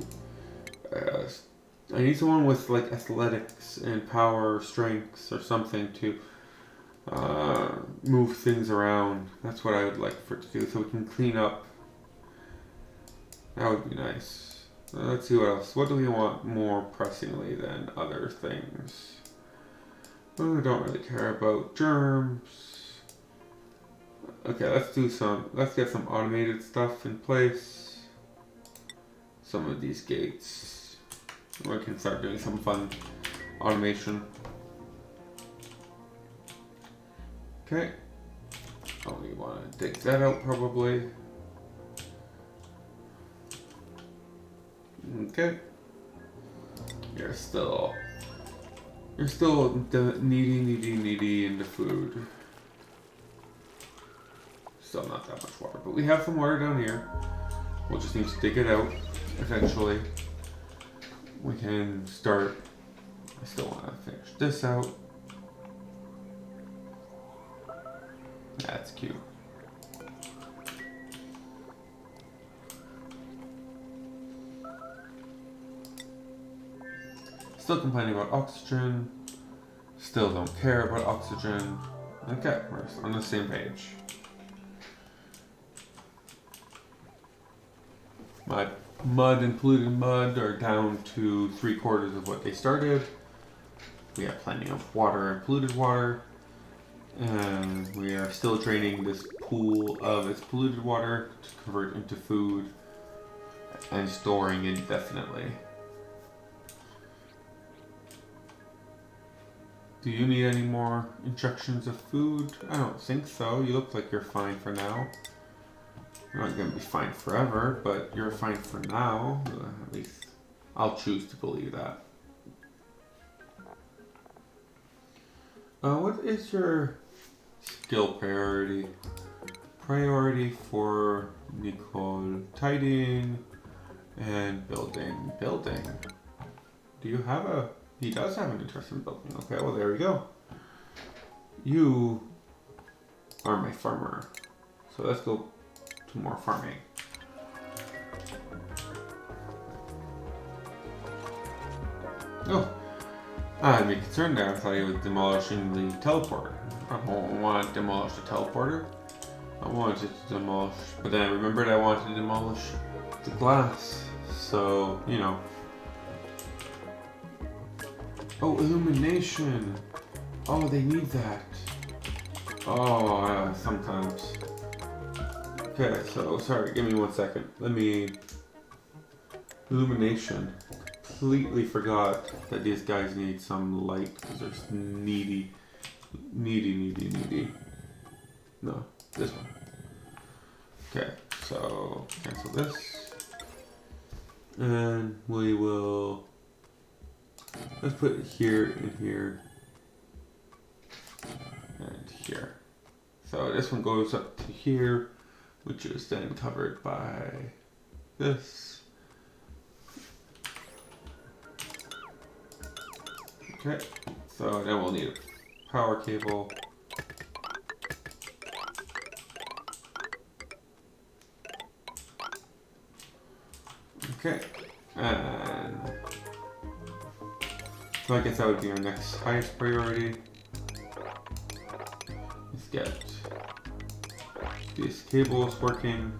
I need someone with like athletics and power, strengths, or something to move things around. That's what I would like for it to do, so we can clean up. That would be nice. Let's see what else. What do we want more pressingly than other things? Well, we don't really care about germs. Okay, let's get some automated stuff in place. Some of these gates. We can start doing some fun automation. Okay. Oh, we want to dig that out probably. Okay. You're still needy into food. Still not that much water, but we have some water down here. We'll just need to dig it out eventually. We can start. I still want to finish this out. That's cute. Still complaining about oxygen. Still don't care about oxygen. Okay, we're on the same page. Mud and polluted mud are down to 3/4 of what they started. We have plenty of water and polluted water. And we are still draining this pool of its polluted water to convert into food and storing indefinitely. Do you need any more injections of food? I don't think so. You look like you're fine for now. You're not going to be fine forever, but you're fine for now. At least I'll choose to believe that. What is your skill priority? Priority for Nicole. Tidying and building. Building. Do you have a... He does have an interest in building. Okay, well there we go. You are my farmer. So let's go to more farming. Oh, I had me concerned there. I thought he was demolishing the teleporter. I don't want to demolish the teleporter. I wanted to demolish, but then I remembered I wanted to demolish the glass. So, you know. Oh, illumination. Oh, they need that. Oh, sometimes. Okay, so, sorry, give me 1 second. Illumination. Completely forgot that these guys need some light because they're needy. No, this one. Okay, so cancel this. And we will, let's put it here and here and here. So this one goes up to here, which is then covered by this. Okay, so then we'll need a power cable. Okay, and so I guess that would be our next highest priority. get these cables working.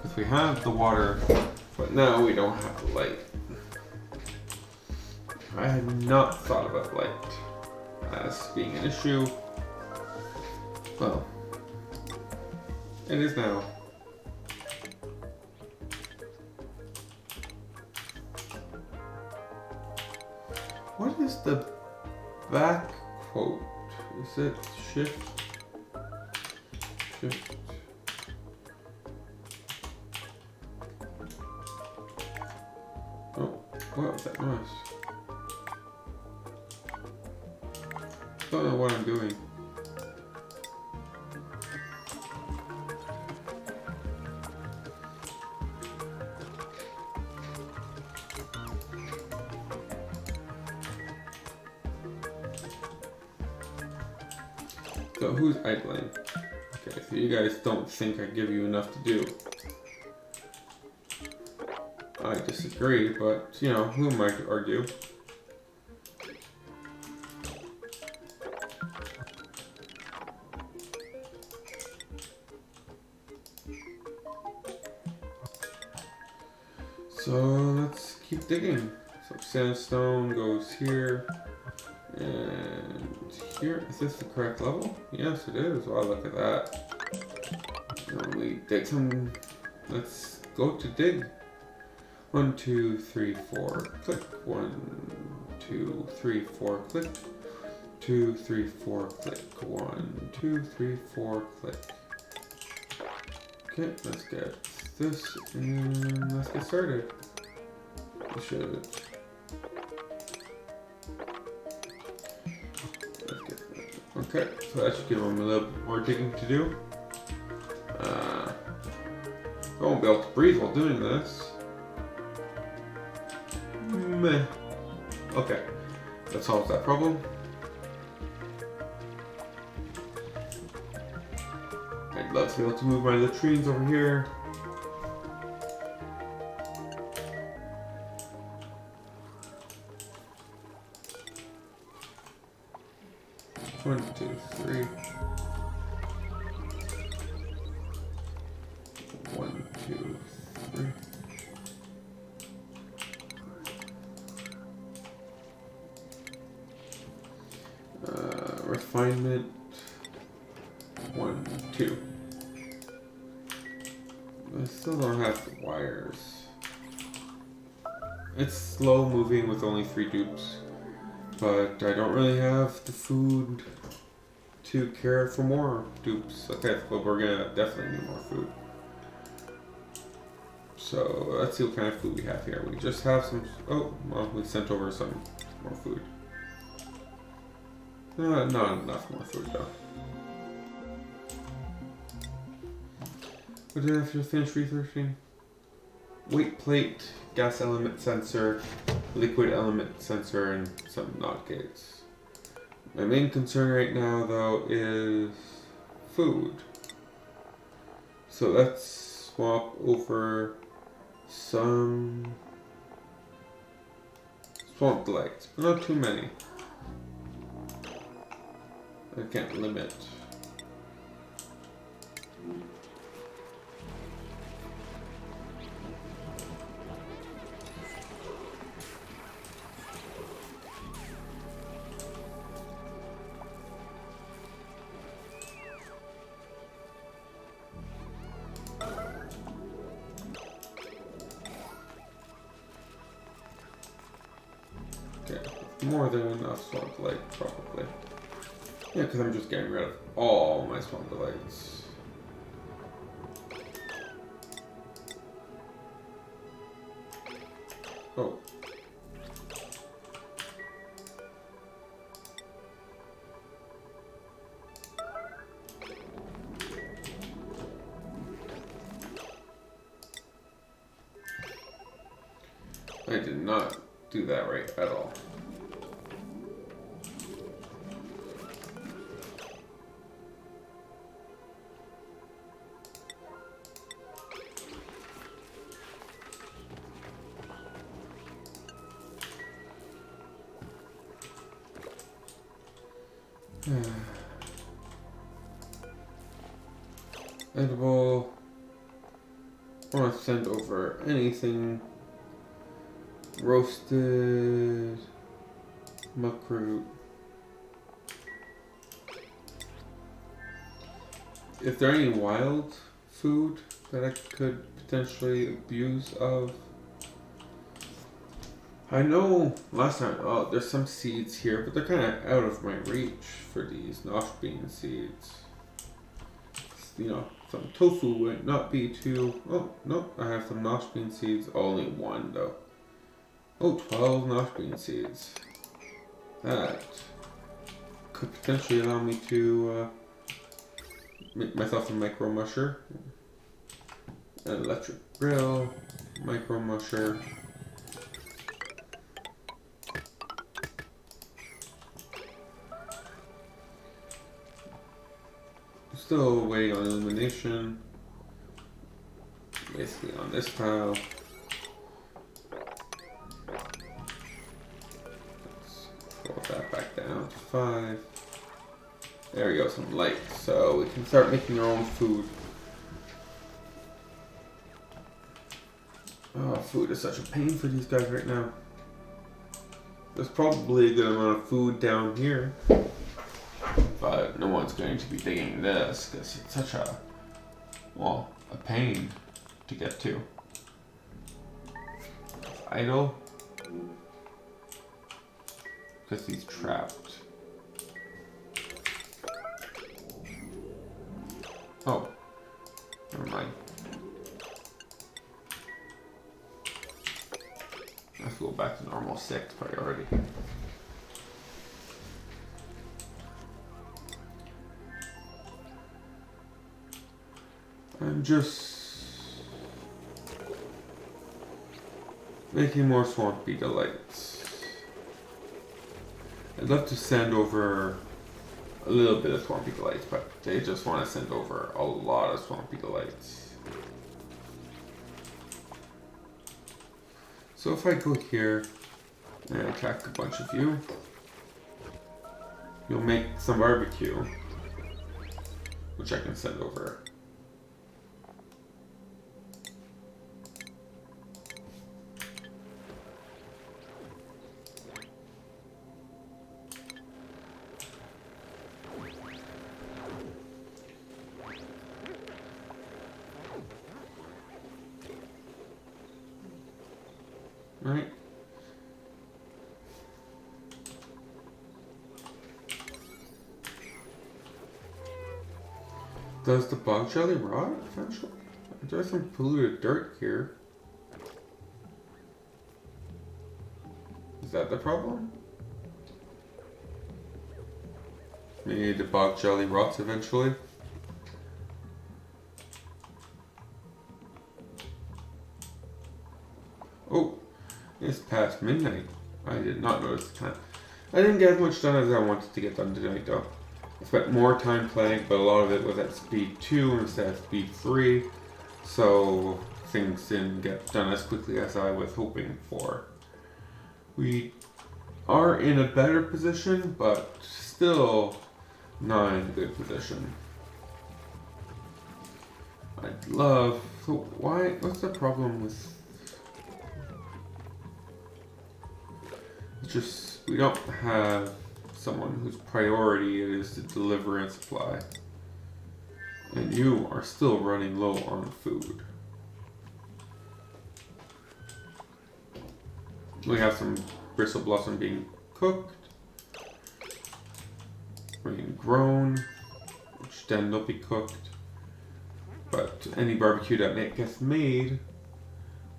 Because we have the water, but now we don't have the light. I had not thought about light as being an issue. Well, it is now. What is the back quote? Is it shift? Shift. Oh, what was that noise? I don't know what I'm doing. So who's idling? Okay, so you guys don't think I give you enough to do. I disagree, but you know, who am I to argue? So let's keep digging. So sandstone goes here and here. Is this the correct level? Yes, it is. Wow, look at that. And we dig some. Let's go to dig. 1, 2, 3, 4, click. 1, 2, 3, 4, click. 2, 3, 4, click. 1, 2, 3, 4, click. Okay, let's get this and let's get started. We should. Okay, so that should give them a little bit more digging to do. I won't be able to breathe while doing this. Meh. Okay, that solves that problem. I'd love to be able to move my latrines over here. One, two, three. 1, 2, 3. Refinement. 1, 2. I still don't have the wires. It's slow moving with only 3 dupes, but I don't really have the food to care for more dupes. Okay, but we're gonna definitely need more food. So let's see what kind of food we have here. We just have some. Oh, well, we sent over some more food. Not enough more food though. What did I have to finish researching? Weight plate, gas element sensor, liquid element sensor, and some NOT gates. My main concern right now though is food. So let's swap over some swamp delights, but not too many. I can't limit. Okay, more than enough swamp delight, probably. Yeah, because I'm just getting rid of all my swamp delights. Oh. I did not do that right at all. Edible. I want to send over anything roasted, muckroot. If there any wild food that I could potentially abuse of. I know last time, oh, there's some seeds here, but they're kind of out of my reach for these nosh bean seeds. You know, some tofu would not be too. Oh, no, I have some nosh bean seeds. Only one, though. Oh, 12 nosh bean seeds. That could potentially allow me to make myself a micro musher. An electric grill, micro musher. Still waiting on illumination. Basically on this tile. Let's roll that back down to 5. There we go, some light. So we can start making our own food. Oh, food is such a pain for these guys right now. There's probably a good amount of food down here. But no one's going to be digging this because it's such a, well, a pain to get to. Idle. Because he's trapped. Oh, never mind. Let's go back to normal 6 priority. I'm just making more swampy delights. I'd love to send over a little bit of swampy delights, but they just want to send over a lot of swampy delights. So if I go here and attack a bunch of you, you'll make some barbecue, which I can send over. Right. Does the bog jelly rot eventually? There's some polluted dirt here. Is that the problem? Maybe the bog jelly rots eventually? Oh, it's past midnight. I did not notice the time. I didn't get as much done as I wanted to get done tonight though. I spent more time playing, but a lot of it was at speed 2 instead of speed 3. So things didn't get done as quickly as I was hoping for. We are in a better position, but still not in a good position. I'd love... So what's the problem with... It's just, we don't have someone whose priority it is to deliver and supply. And you are still running low on food. We have some bristle blossom being cooked, being grown, which then they'll be cooked. But any barbecue that gets made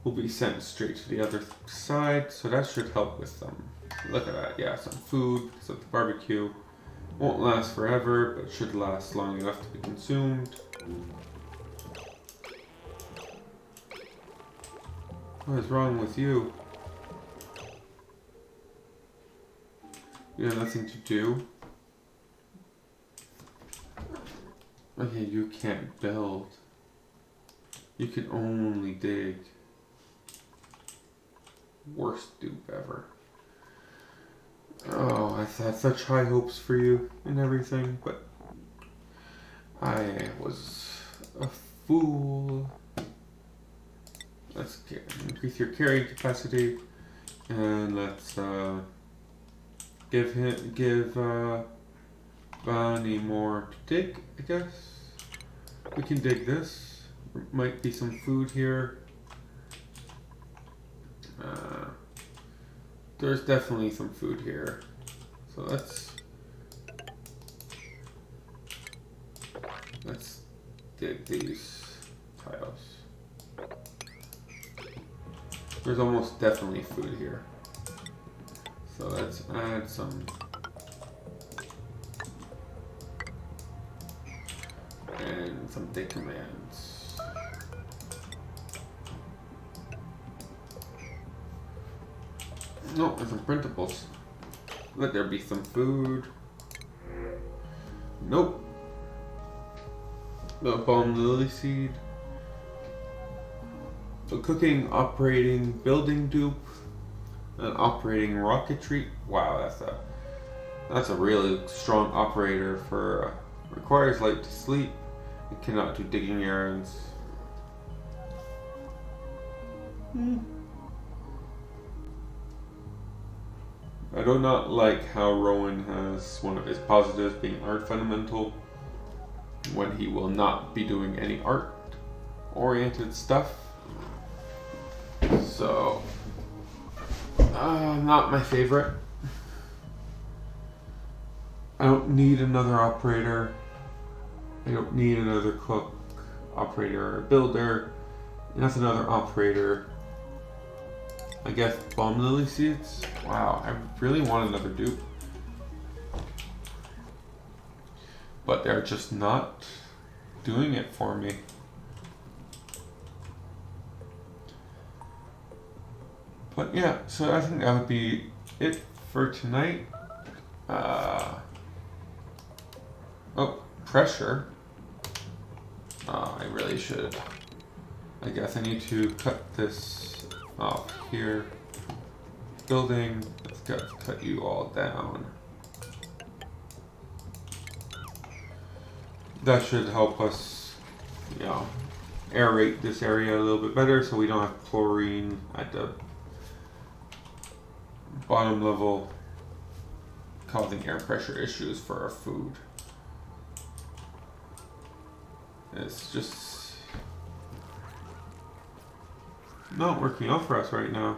will be sent straight to the other side, so that should help with some. Look at that, yeah, some food, so the barbecue won't last forever, but should last long enough to be consumed. What is wrong with you? You have nothing to do? Okay, you can't build. You can only dig. Worst dupe ever. Oh, I had such high hopes for you and everything, but I was a fool. Let's increase your carrying capacity, and let's give Bonnie more to dig. I guess we can dig this. There might be some food here. There's definitely some food here, so let's dig these tiles. There's almost definitely food here, so let's add some and some dig commands. No, there's some printables. Let there be some food. Nope. The balm lily seed. A cooking, operating, building dupe. An operating rocketry. Wow, that's a really strong operator for requires light to sleep. It cannot do digging errands. I do not like how Rowan has one of his positives being art fundamental when he will not be doing any art oriented stuff. So, not my favorite. I don't need another operator. I don't need another cook, operator, or builder. That's another operator. I guess bomb lily seeds? Wow, I really want another dupe. But they're just not doing it for me. But yeah, so I think that would be it for tonight. Oh, pressure. I really should. I guess I need to cut this off here. Building, let's cut you all down. That should help us, aerate this area a little bit better so we don't have chlorine at the bottom level causing air pressure issues for our food. It's just not working out for us right now.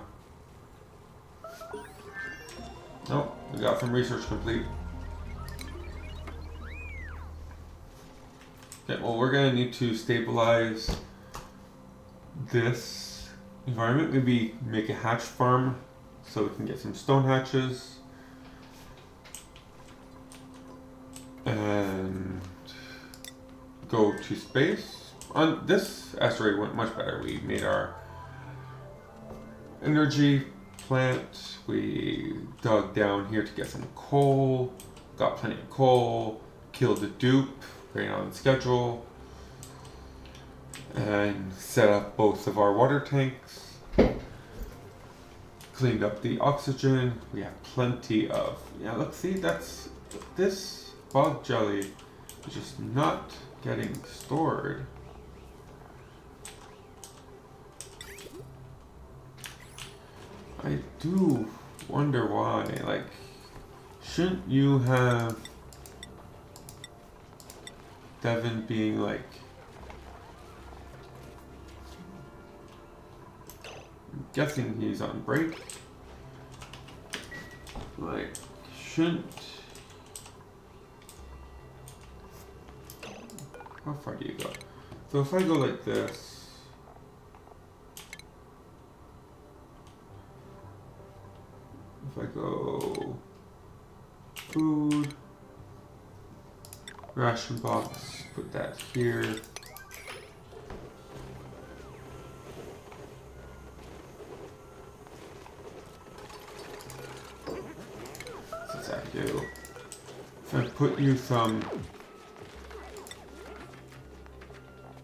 Nope, we got some research complete. Okay, well, we're gonna need to stabilize this environment. Maybe make a hatch farm so we can get some stone hatches. And go to space. On this asteroid went much better. We made our energy plant. We dug down here to get some coal. Got plenty of coal. Killed the dupe. Right on schedule. And set up both of our water tanks. Cleaned up the oxygen. We have plenty of... Yeah, look, see, that's... This bog jelly is just not getting stored. I do wonder why. Like, shouldn't you have Devin being like... I'm guessing he's on break. Like, shouldn't... How far do you go? So if I go like this, if I go food, ration box, put that here. What's that do? If I put you some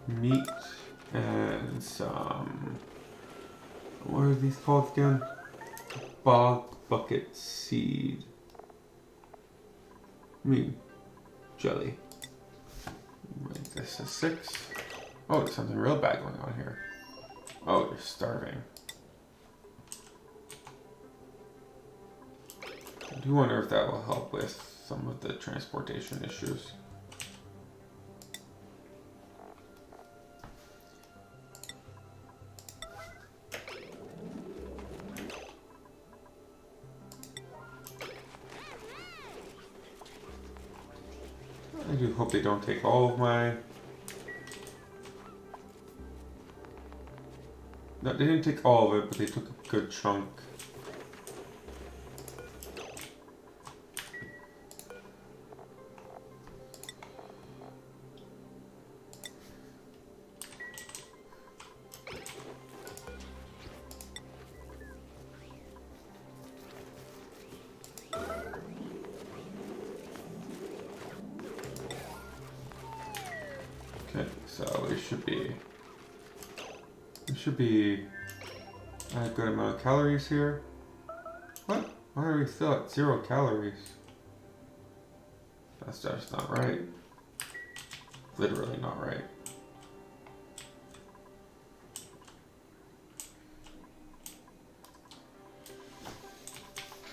meat and some, what are these called again? Bog bucket seed. jelly. Make this a 6. Oh, there's something real bad going on here. Oh, they're starving. I do wonder if that will help with some of the transportation issues. I do hope they don't take all of my... No, they didn't take all of it, but they took a good chunk. Okay, so we should be a good amount of calories here. What? Why are we still at 0 calories? That's just not right. Literally not right.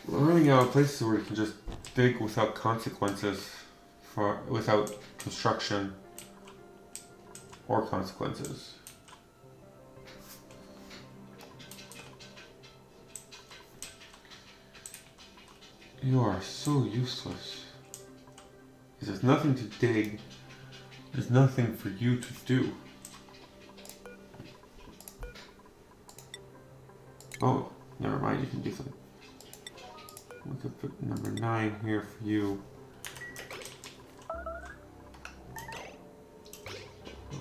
We're running out of places where we can just dig without consequences, without construction or consequences. You are so useless. There's nothing to dig. There's nothing for you to do. Oh, never mind, you can do something. We could put number 9 here for you.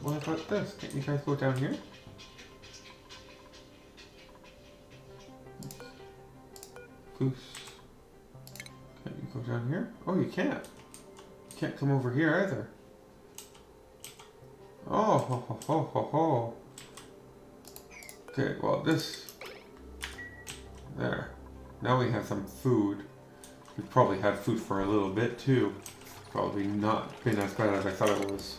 What about this? Can't you guys go down here? Goose. Can you go down here? Oh, you can't. You can't come over here either. Oh, ho, ho, ho, ho, ho. Okay, well, this... There. Now we have some food. We've probably had food for a little bit, too. Probably not been as bad as I thought it was.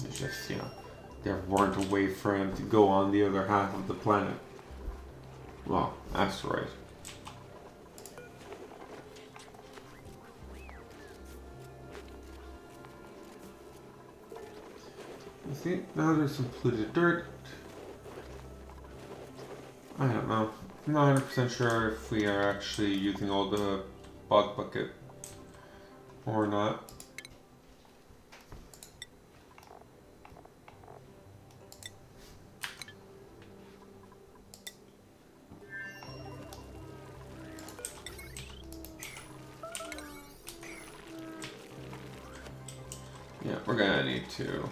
It's just, you know, there weren't a way for him to go on the other half of the planet. Well, asteroid. You see, now there's some polluted dirt. I don't know. I'm not 100% sure if we are actually using all the bog bucket or not. Yeah, we're gonna need to.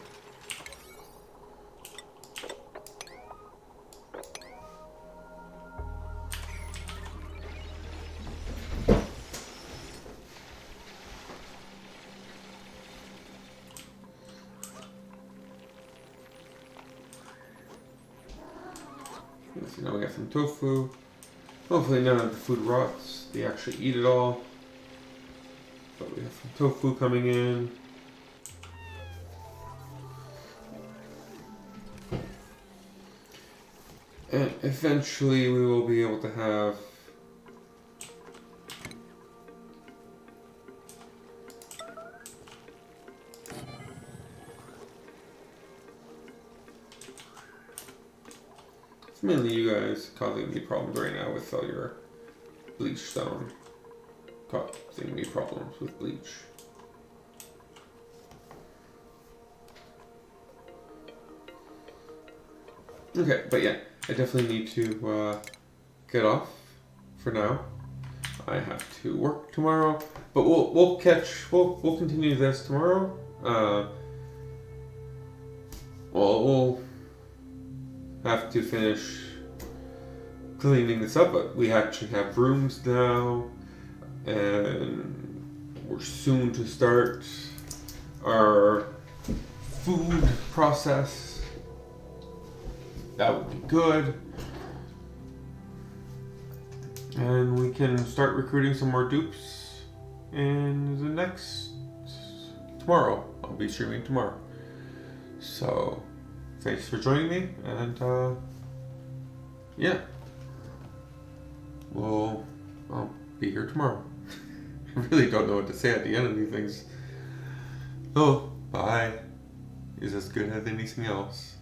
So now we got some tofu. Hopefully none of the food rots. They actually eat it all. But we have some tofu coming in. And eventually we will be able to have it's mainly you guys causing me problems right now with all your bleach stone. Causing me problems with bleach. Okay, but yeah. I definitely need to get off for now. I have to work tomorrow, but we'll continue this tomorrow. We'll have to finish cleaning this up, but we actually have rooms now, and we're soon to start our food process. That would be good. And we can start recruiting some more dupes in the tomorrow. I'll be streaming tomorrow. So, thanks for joining me, and yeah. Well, I'll be here tomorrow. I really don't know what to say at the end of these things. Oh, bye is as good as anything else.